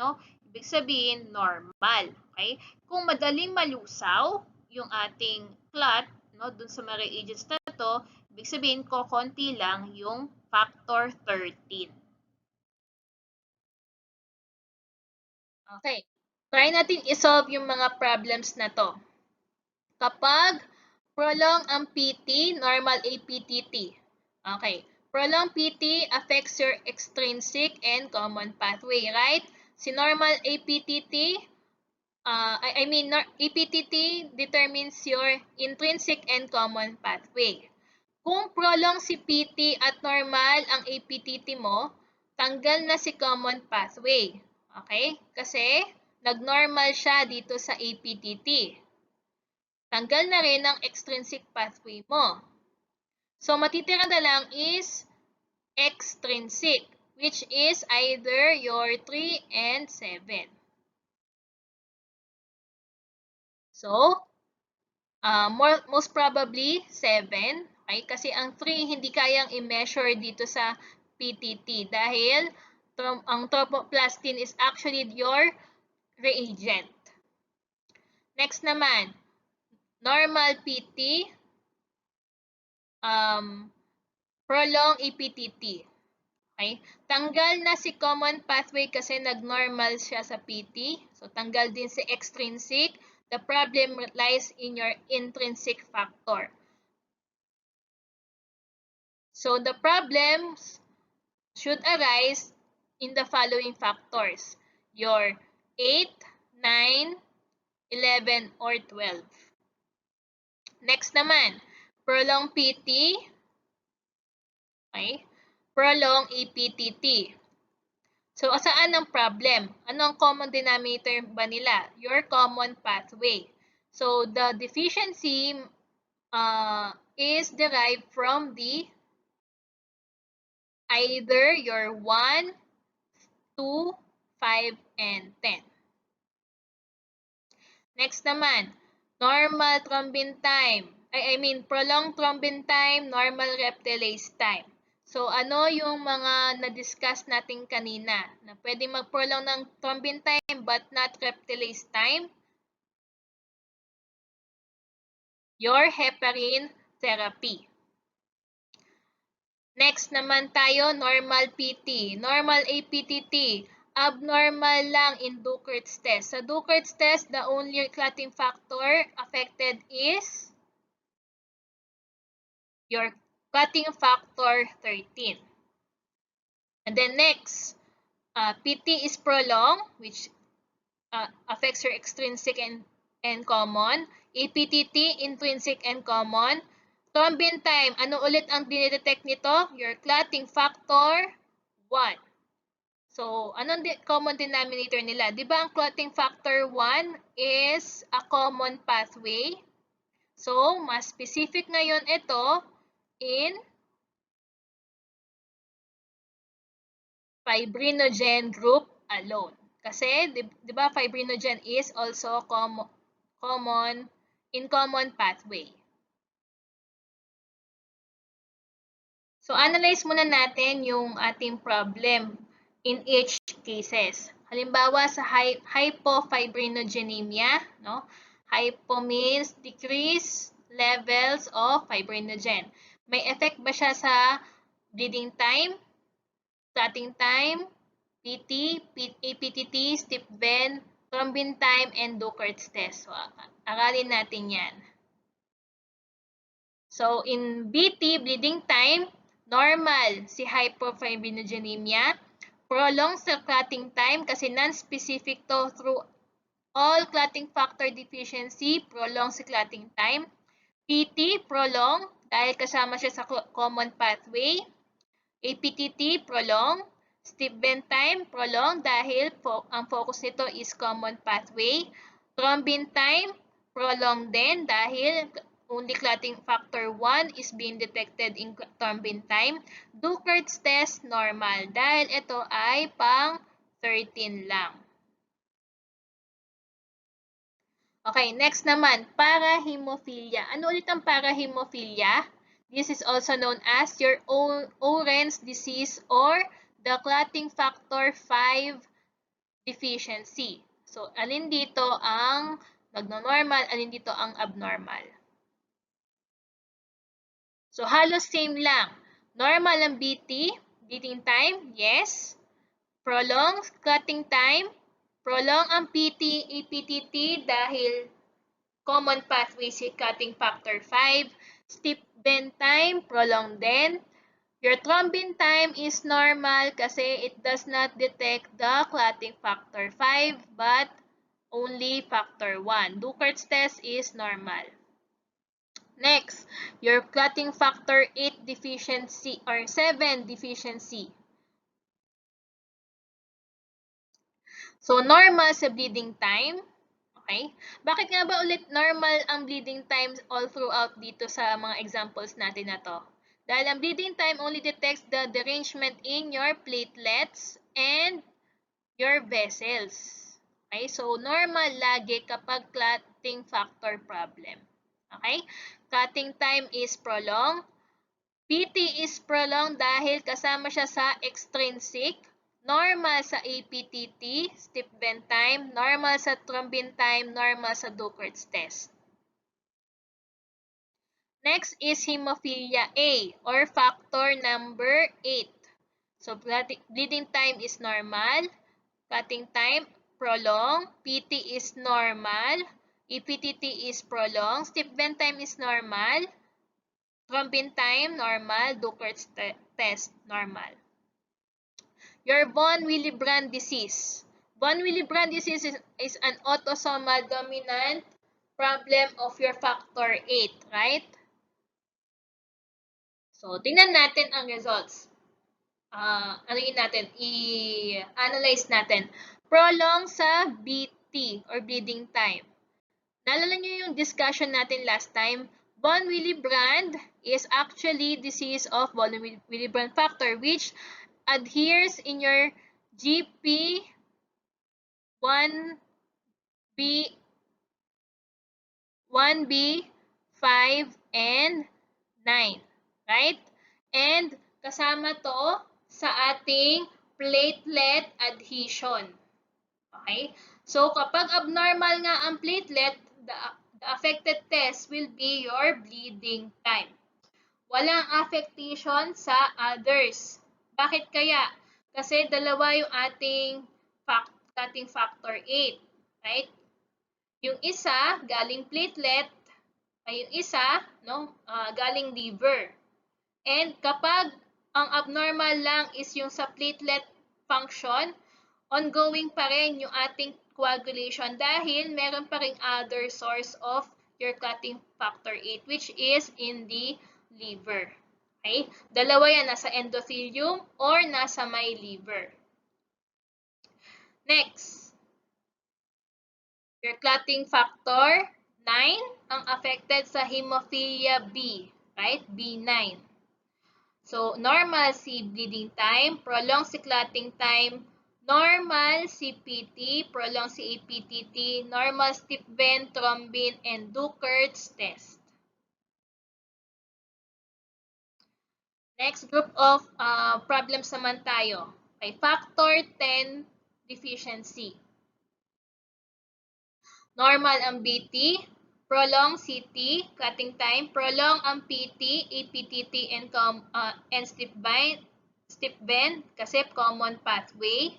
ibig sabihin normal. Okay? Kung madaling malusaw yung ating clot, dun sa mga reagents na to, ibig sabihin konti lang yung factor 13. Okay. Try natin isolve yung mga problems na to. Kapag prolong ang PT, normal APTT. Okay. Prolonged PT affects your extrinsic and common pathway, right? Si normal APTT, EPTT determines your intrinsic and common pathway. Kung prolong si PT at normal ang APTT mo, tanggal na si common pathway. Okay? Kasi nag-normal siya dito sa APTT. Tanggal na rin ang extrinsic pathway mo. So, matitira na lang is extrinsic, which is either your 3 and 7. So, most probably 7. Okay? Kasi ang 3 hindi kayang i-measure dito sa PTT dahil ang tropoplastin is actually your reagent. Next naman, normal PT, prolong EPTT. Okay? Tanggal na si common pathway kasi nag-normal siya sa PT. So, tanggal din si extrinsic. The problem lies in your intrinsic factor. So, the problems should arise in the following factors. Your 8, 9, 11, or 12. Next naman, prolong PT. Okay? Prolong EPTT. So, saan ang problem? Ano ang common denominator ba nila? Your common pathway. So, the deficiency is derived from the either your 1, 2, 5, and 10. Next naman, normal thrombin time. Prolonged thrombin time, normal reptilase time. So, ano yung mga na-discuss natin kanina na pwede mag-prolong ng thrombin time but not reptilase time? Your heparin therapy. Next naman tayo, normal PT. Normal APTT. Abnormal lang in Duchert's test. Sa Duchert's test, the only clotting factor affected is your clotting factor 13. And then next, PT is prolonged, which affects your extrinsic and common. APTT, intrinsic and common. Thrombin time, ano ulit ang dinidetect nito? Your clotting factor 1. So, anong common denominator nila? Di ba ang clotting factor 1 is a common pathway? So, mas specific ngayon ito in fibrinogen group alone. Kasi, di ba, fibrinogen is also in common pathway. So, analyze muna natin yung ating problem in each cases. Halimbawa, sa hypofibrinogenemia, no? Hypo means decrease levels of fibrinogen. May effect ba siya sa bleeding time, clotting time, PT, APTT, stiff vein, thrombin time, and Duchert's test? So, aralin natin yan. So, in BT, bleeding time, normal si hypofibrinogenemia, prolonged sa clotting time kasi non-specific to through all clotting factor deficiency, prolonged si clotting time. PT, prolonged dahil kasama siya sa common pathway. APTT, prolonged. Stiff vein time, prolonged dahil ang focus nito is common pathway. Thrombin time, prolonged din dahil only clotting factor 1 is being detected in thrombin time. Duchert's test, normal dahil ito ay pang 13 lang. Okay, next naman, parahemophilia. Ano ulit ang parahemophilia? This is also known as your Oren's disease or the clotting factor 5 deficiency. So, alin dito ang nagno-normal, alin dito ang abnormal. So, halos same lang. Normal ang BT, bleeding time, yes. Prolonged clotting time, prolong ang PT, APTT dahil common pathway si clotting factor 5. Stiff vein time, prolong din. Your thrombin time is normal kasi it does not detect the clotting factor 5 but only factor 1. Duchert's test is normal. Next, your clotting factor 8 deficiency or 7 deficiency. So, normal sa bleeding time. Okay? Bakit nga ba ulit normal ang bleeding times all throughout dito sa mga examples natin na to? Dahil ang bleeding time only detects the derangement in your platelets and your vessels. Okay? So, normal lagi kapag clotting factor problem. Okay? Clotting time is prolonged. PT is prolonged dahil kasama siya sa extrinsic. Normal sa APTT, steep bend time, normal sa thrombin time, normal sa Duchert's test. Next is hemophilia A or factor number 8. So bleeding time is normal, clotting time prolonged, PT is normal, APTT is prolonged, steep bend time is normal, thrombin time normal, Duchert's test normal. Your von Willebrand disease. Von Willebrand disease is an autosomal dominant problem of your factor 8, right? So, tingnan natin ang results. I-analyze natin. Prolong sa BT or bleeding time. Naalala nyo yung discussion natin last time? Von Willebrand is actually disease of von Willebrand factor which adheres in your GP 1B, 1B, 5, and 9. Right? And kasama to sa ating platelet adhesion. Okay? So, kapag abnormal nga ang platelet, the affected test will be your bleeding time. Walang affectation sa others. Bakit kaya? Kasi dalawa yung ating factor 8, right? Yung isa galing platelet, ay yung isa galing liver. And kapag ang abnormal lang is yung sa platelet function, ongoing pa rin yung ating coagulation dahil meron pa rin other source of your clotting factor 8 which is in the liver. Okay? Dalawa yan, nasa endothelium or nasa may liver. Next, your clotting factor 9 ang affected sa hemophilia B, right? B9. So, normal si bleeding time, prolonged si clotting time, normal si PT, prolonged si APTT, normal steep bend, thrombin, and Duchert's test. Next group of problems naman tayo. Okay, factor 10 deficiency. Normal ang BT, prolonged CT, clotting time, prolonged ang PT, APTT, and steep bend kasi common pathway.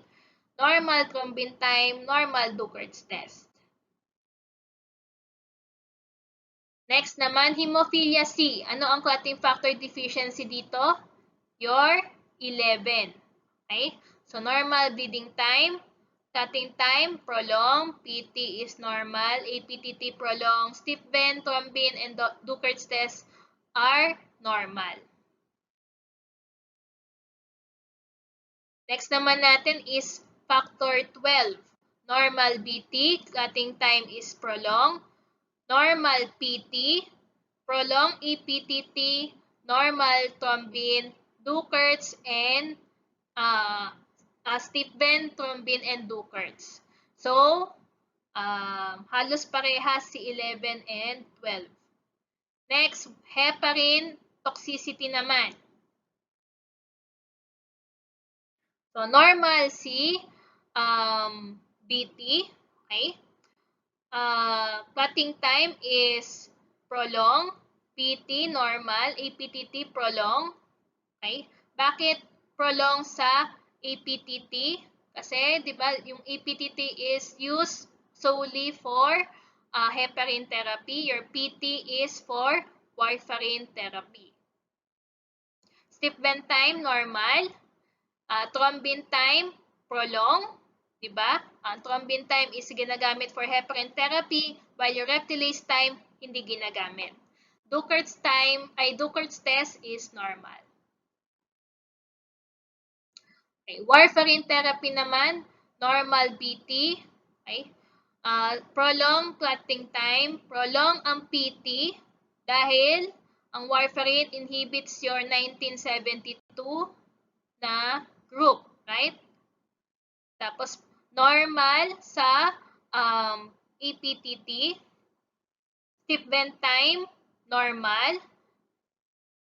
Normal thrombin time, normal Duchert's test. Next naman, hemophilia C. Ano ang clotting factor deficiency dito? Your 11. Okay? So, normal bleeding time, clotting time, prolonged, PT is normal, APTT prolonged, steep bend, thrombin, and Duchert's test are normal. Next naman natin is factor 12. Normal BT, clotting time is prolonged, normal PT, prolonged APTT, normal thrombin, Duchert's, and steep bend, thrombin, and Duchert's. So, halos parehas si 11 and 12. Next, heparin toxicity naman. So, normal si BT, okay? Clotting time is prolonged, PT normal, APTT prolonged. Okay? Bakit prolonged sa APTT? Kasi, di ba, yung APTT is used solely for heparin therapy. Your PT is for warfarin therapy. Steep bend time, normal. Thrombin time, prolonged. Diba? Ang thrombin time is ginagamit for heparin therapy, while your reptilase time hindi ginagamit. Duchert's test is normal. Okay, warfarin therapy naman, normal BT. Okay? Prolong clotting time, prolong ang PT dahil ang warfarin inhibits your 1972 na group, right? Tapos normal sa APTT, tip vent time, normal,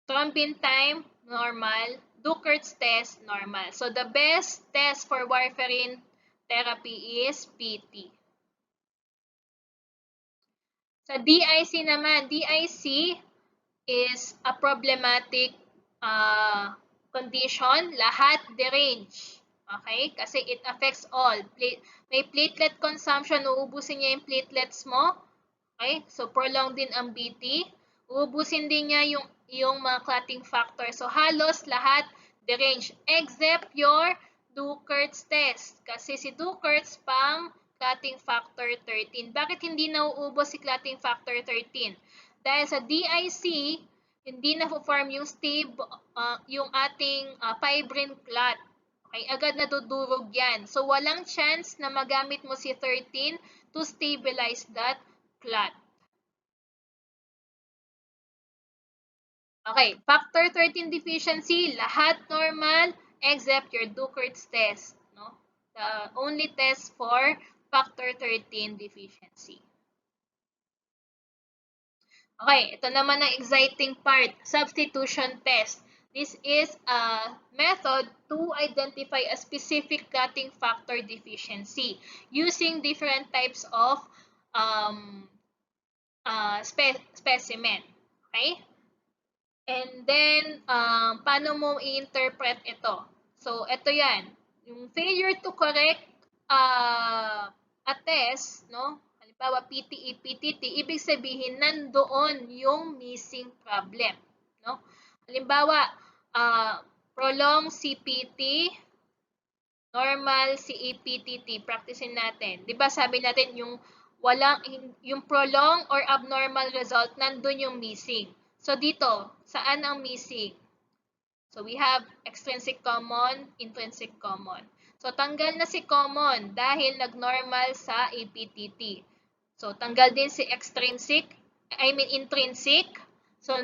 thrombin time, normal, Duchert's test, normal. So the best test for warfarin therapy is PT. Sa DIC naman, DIC is a problematic condition, lahat derange. Okay? Kasi it affects all. May platelet consumption, uubusin niya yung platelets mo. Okay? So, prolong din ang BT. Uubusin din niya yung mga clotting factor. So, halos lahat derange. Except your Duchert's test. Kasi si Duchert's pang clotting factor 13. Bakit hindi nauubos si clotting factor 13? Dahil sa DIC, hindi na-form yung yung ating fibrin clot. Okay, agad nadudurog yan. So, walang chance na magamit mo si 13 to stabilize that clot. Okay, factor 13 deficiency, lahat normal except your Duchert's test. No? The only test for factor 13 deficiency. Okay, ito naman ang exciting part, substitution test. This is a method to identify a specific clotting factor deficiency using different types of specimen. Okay? And then, paano mo i-interpret ito? So, ito yan. Yung failure to correct a test, no? Halimbawa, PTE, PTT, ibig sabihin, nandoon yung missing problem. No? Halimbawa, prolong CPT, normal CAPTT, practicein natin. Di ba sabi natin yung prolong or abnormal result, nandun yung missing. So dito, saan ang missing? So we have extrinsic common, intrinsic common. So tanggal na si common dahil nag-normal sa APTT. So tanggal din si intrinsic. So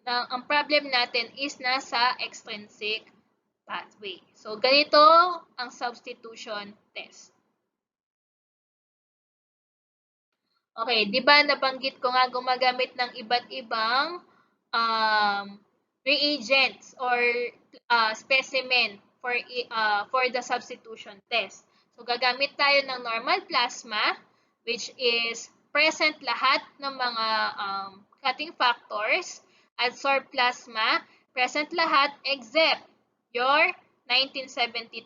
ang problem natin is nasa extrinsic pathway. So ganito ang substitution test. Okay, di ba nabanggit ko nga gumagamit ng iba't ibang reagents or specimen for the substitution test. So gagamit tayo ng normal plasma, which is present lahat ng mga clotting factors. Adsorbed plasma, present lahat except your 1972,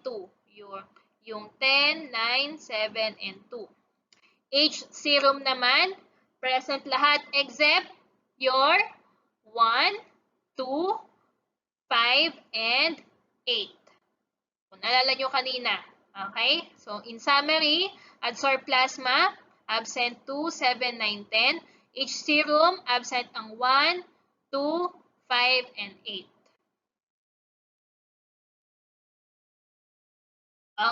yung 10, 9, 7, and 2. H serum naman, present lahat except your 1, 2, 5, and 8. Kung naalala nyo kanina. Okay? So, in summary, adsorbed plasma, absent 2, 7, 9, 10. H serum, absent ang 1, 2, 5, and 8.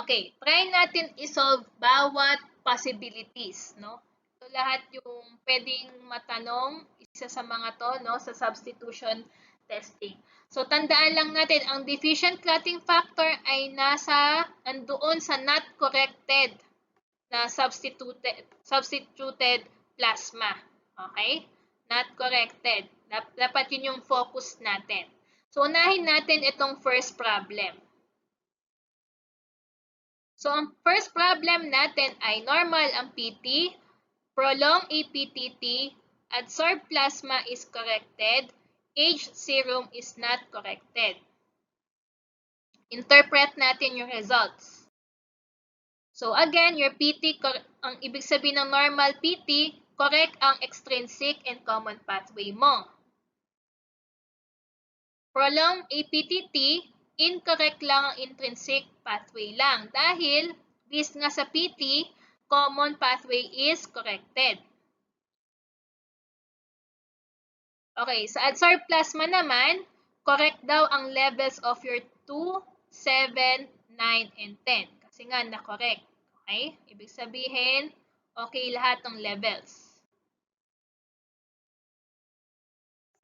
Okay, try natin isolve bawat possibilities, no? So, lahat yung pwedeng matanong, isa sa mga to, no, sa substitution testing. So, tandaan lang natin, ang deficient clotting factor ay nandoon sa not corrected na substituted plasma. Okay? Not corrected. Dapat yun yung focus natin. So, unahin natin itong first problem. So, ang first problem natin ay normal ang PT, prolong APTT, adsorbed plasma is corrected, H serum is not corrected. Interpret natin yung results. So, again, your PT, ang ibig sabihin ng normal PT, correct ang extrinsic and common pathway mo. Prolong APTT, incorrect lang ang intrinsic pathway lang dahil This nga sa PT, common pathway is corrected. Okay, sa adsorb plasma naman, correct daw ang levels of your 2, 7, 9, and 10. Kasi nga na-correct. Okay? Ibig sabihin, okay lahat ng levels.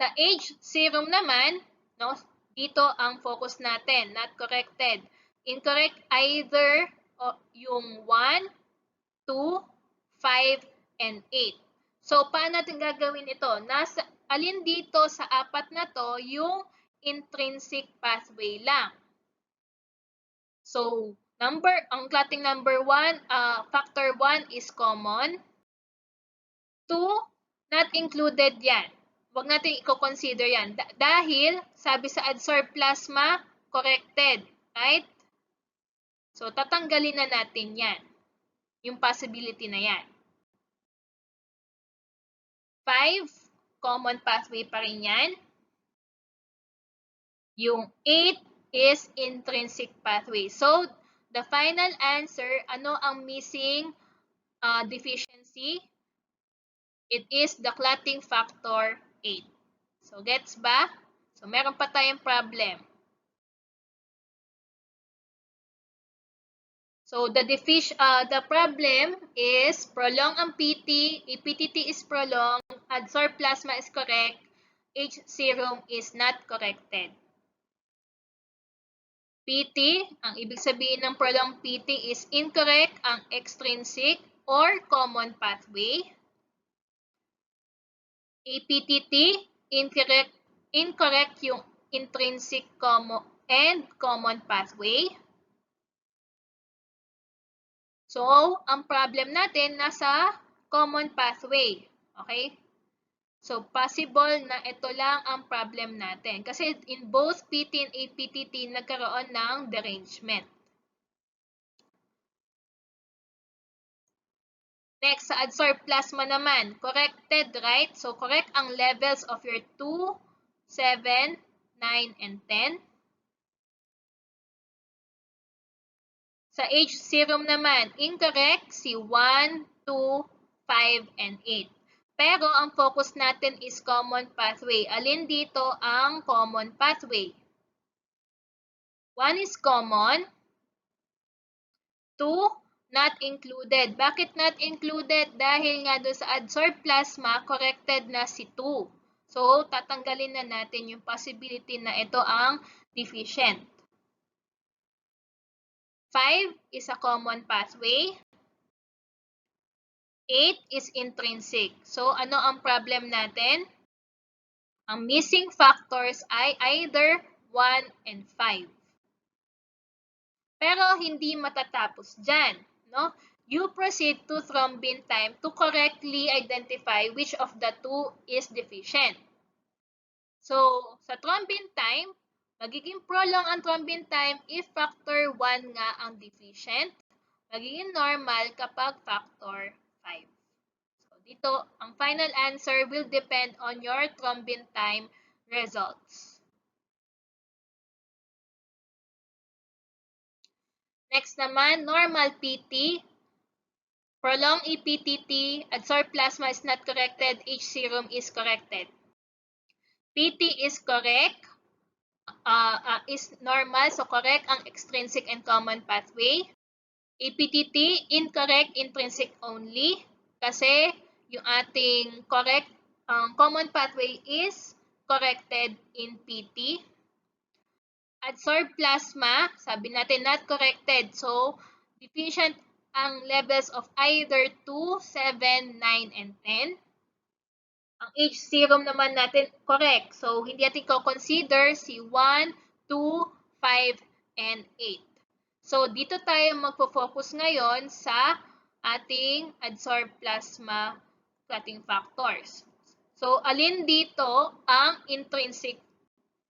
Sa H serum naman, no, dito ang focus natin, not corrected. Incorrect either yung 1, 2, 5, and 8. So, paano natin gagawin ito? Alin dito sa apat na to yung intrinsic pathway lang? So, ang clotting number 1, factor 1 is common. 2, not included yan. Huwag natin i-consider yan. Dahil, sabi sa adsorb plasma, corrected. Right? So, tatanggalin na natin yan. Yung possibility na yan. 5, common pathway pa rin yan. Yung 8 is intrinsic pathway. So, the final answer, ano ang missing deficiency? It is the clotting factor 8. So, gets ba? So, meron pa tayong problem. So, the problem is prolong ang PT, if PTT is prolonged, adsorb plasma is correct, H serum is not corrected. PT, ang ibig sabihin ng prolonged PT is incorrect ang extrinsic or common pathway. APTT, incorrect yung intrinsic and common pathway. So, ang problem natin nasa common pathway. Okay? So, possible na ito lang ang problem natin. Kasi in both PT and APTT, nagkaroon ng derangement. Next, sa adsorb plasma naman, corrected, right? So, correct ang levels of your 2, 7, 9, and 10. Sa H serum naman, incorrect si 1, 2, 5, and 8. Pero ang focus natin is common pathway. Alin dito ang common pathway? 1 is common. 2, not included. Bakit not included? Dahil nga doon sa adsorb plasma, corrected na si 2. So, tatanggalin na natin yung possibility na ito ang deficient. 5 is a common pathway. 8 is intrinsic. So, ano ang problem natin? Ang missing factors ay either 1 and 5. Pero hindi matatapos dyan. No? You proceed to thrombin time to correctly identify which of the two is deficient. So, sa thrombin time, magiging prolong ang thrombin time if factor 1 nga ang deficient. Magiging normal kapag factor 5. So, dito, ang final answer will depend on your thrombin time results. Next naman, normal PT. Prolonged EPTT, adsorb plasma is not corrected, H serum is corrected. PT is correct, is normal, so correct ang extrinsic and common pathway. EPTT, incorrect, intrinsic only, kasi yung ating correct, common pathway is corrected in PT. Adsorb plasma, sabi natin not corrected, so deficient ang levels of either 2, 7, 9, and 10. Ang H serum naman natin correct. So, hindi natin consider si 1, 2, 5, and 8. So, dito tayo magpo-focus ngayon sa ating adsorb plasma clotting factors. So, alin dito ang intrinsic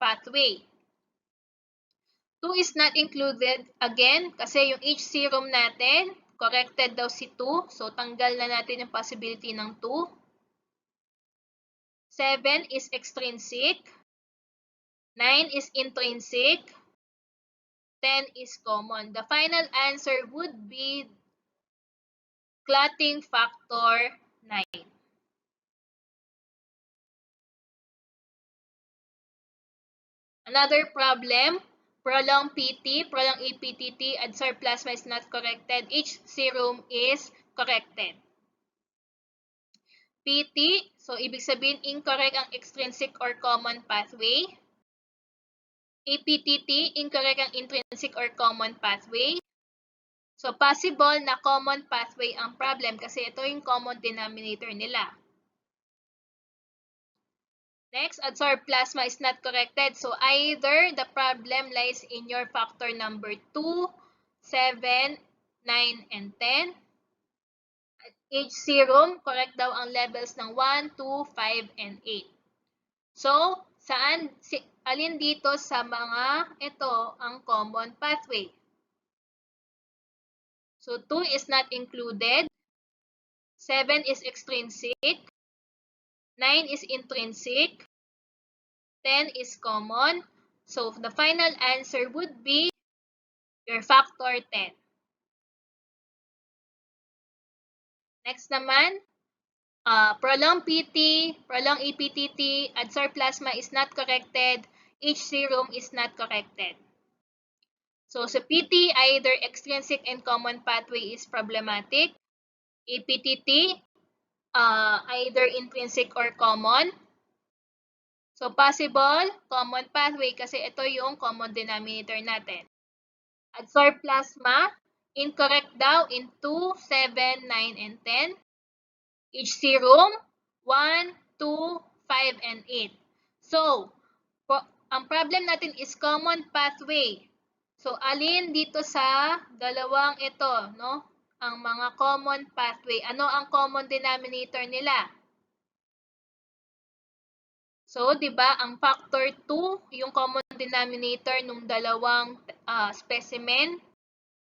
pathway? 2 is not included again kasi yung H serum natin corrected daw si 2. So, tanggal na natin yung possibility ng 2. 7 is extrinsic. 9 is intrinsic. 10 is common. The final answer would be clotting factor 9. Another problem, prolonged PT, prolonged APTT, adsorb plasma is not corrected. Each serum is corrected. PT, so ibig sabihin incorrect ang extrinsic or common pathway. APTT, incorrect ang intrinsic or common pathway. So possible na common pathway ang problem kasi ito yung common denominator nila. Next, adsorb plasma is not corrected. So either the problem lies in your factor number 2, 7, 9, and 10. At each serum, correct daw ang levels ng 1, 2, 5, and 8. So, alin dito sa mga ito ang common pathway? So 2 is not included, 7 is extrinsic, 9 is intrinsic, 10 is common. So the final answer would be your factor 10. Next naman, prolonged PT, prolonged APTT, adsorb plasma is not corrected, each serum is not corrected. So sa PT, either extrinsic and common pathway is problematic. APTT, either intrinsic or common. So possible, common pathway kasi ito yung common denominator natin. Adsorb plasma, incorrect daw in 2, 7, 9, and 10. Each serum, 1, 2, 5, and 8. So, ang problem natin is common pathway. So, alin dito sa dalawang ito, no? Ang mga common pathway. Ano ang common denominator nila? So, 'di ba, ang factor 2, yung common denominator ng dalawang specimen.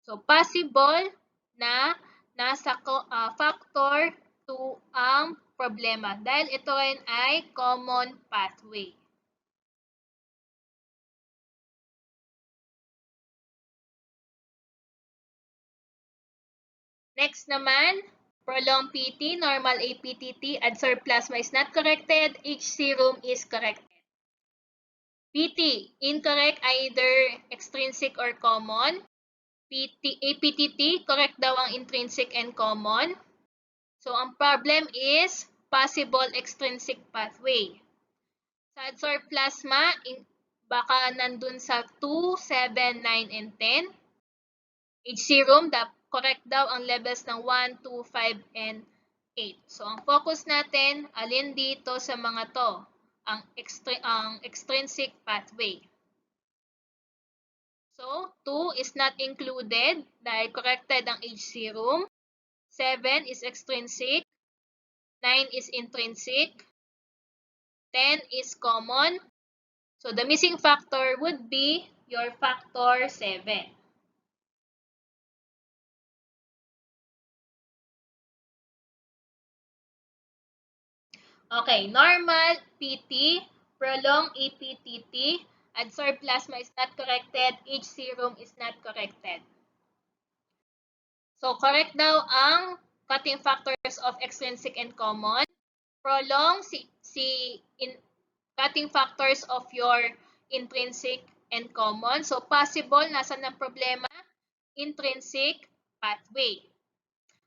So, possible na nasa factor 2 ang problema dahil ito rin ay common pathway. Next naman, prolonged PT, normal APTT, adsorb plasma is not corrected, each serum is corrected. PT, incorrect either extrinsic or common. APTT, correct daw ang intrinsic and common. So, ang problem is possible extrinsic pathway. Sa adsorb plasma, baka nandun sa 2, 7, 9, and 10. Each serum, correct daw ang levels ng 1, 2, 5, and 8. So, ang focus natin, alin dito sa mga to? Ang extrinsic pathway. So, 2 is not included dahil corrected ang each serum. 7 is extrinsic. 9 is intrinsic. 10 is common. So, the missing factor would be your factor 7. Okay, normal PT, prolonged APTT, adsorb plasma is not corrected, each serum is not corrected. So, correct daw ang cutting factors of extrinsic and common. Prolong cutting factors of your intrinsic and common. So, possible, nasan ang problema? Intrinsic pathway.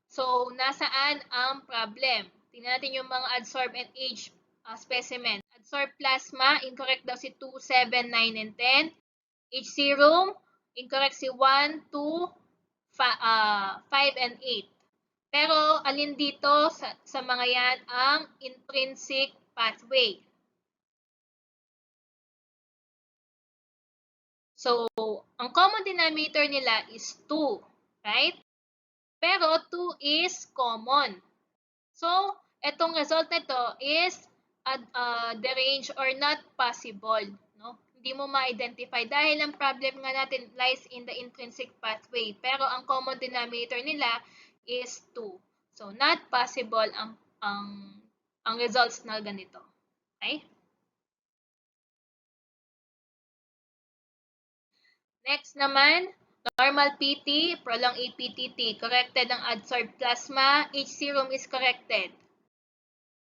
So, nasaan ang problem? Tingnan natin yung mga adsorb and age specimen. Adsorb plasma, incorrect daw si 2, 7, 9, and 10. Each serum, incorrect si 1, 2, 5, and 8. Pero, alin dito sa mga yan ang intrinsic pathway? So, ang common denominator nila is 2, right? Pero 2 is common. So, itong result nito is deranged or not possible. No? Hindi mo ma-identify dahil ang problem nga natin lies in the intrinsic pathway. Pero ang common denominator nila is 2. So, not possible ang results na ganito. Okay? Next naman, normal PT, prolonged APTT. Corrected ang adsorbed plasma. H serum is corrected.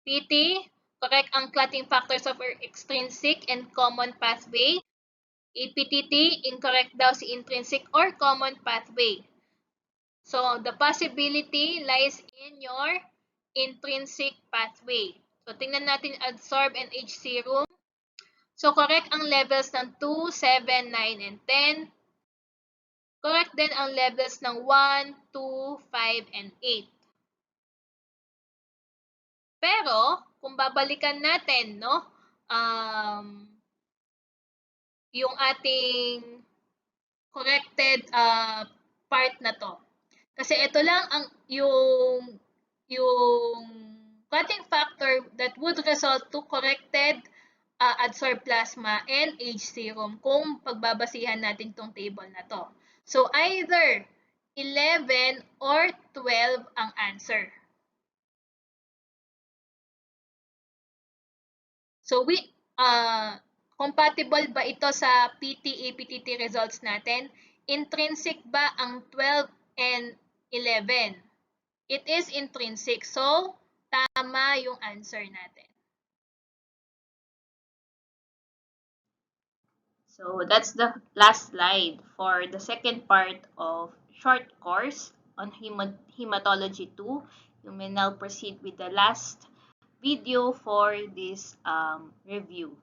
PT, correct ang clotting factors of extrinsic and common pathway. APTT, incorrect daw si intrinsic or common pathway. So, the possibility lies in your intrinsic pathway. So, tingnan natin adsorb and H serum. So, correct ang levels ng 2, 7, 9, and 10. Correct din ang levels ng 1, 2, 5, and 8. Pero, kung babalikan natin, no, yung ating corrected part na to. Kasi ito lang ang yung clotting factor that would result to corrected adsorbed plasma and H serum kung pagbabasihan natin tong table na to. So either 11 or 12 ang answer. So compatible ba ito sa PT-APTT results natin? Intrinsic ba ang 12 and 11? It is intrinsic. So, tama yung answer natin. So that's the last slide for the second part of short course on Hematology 2. You may now proceed with the last video for this review.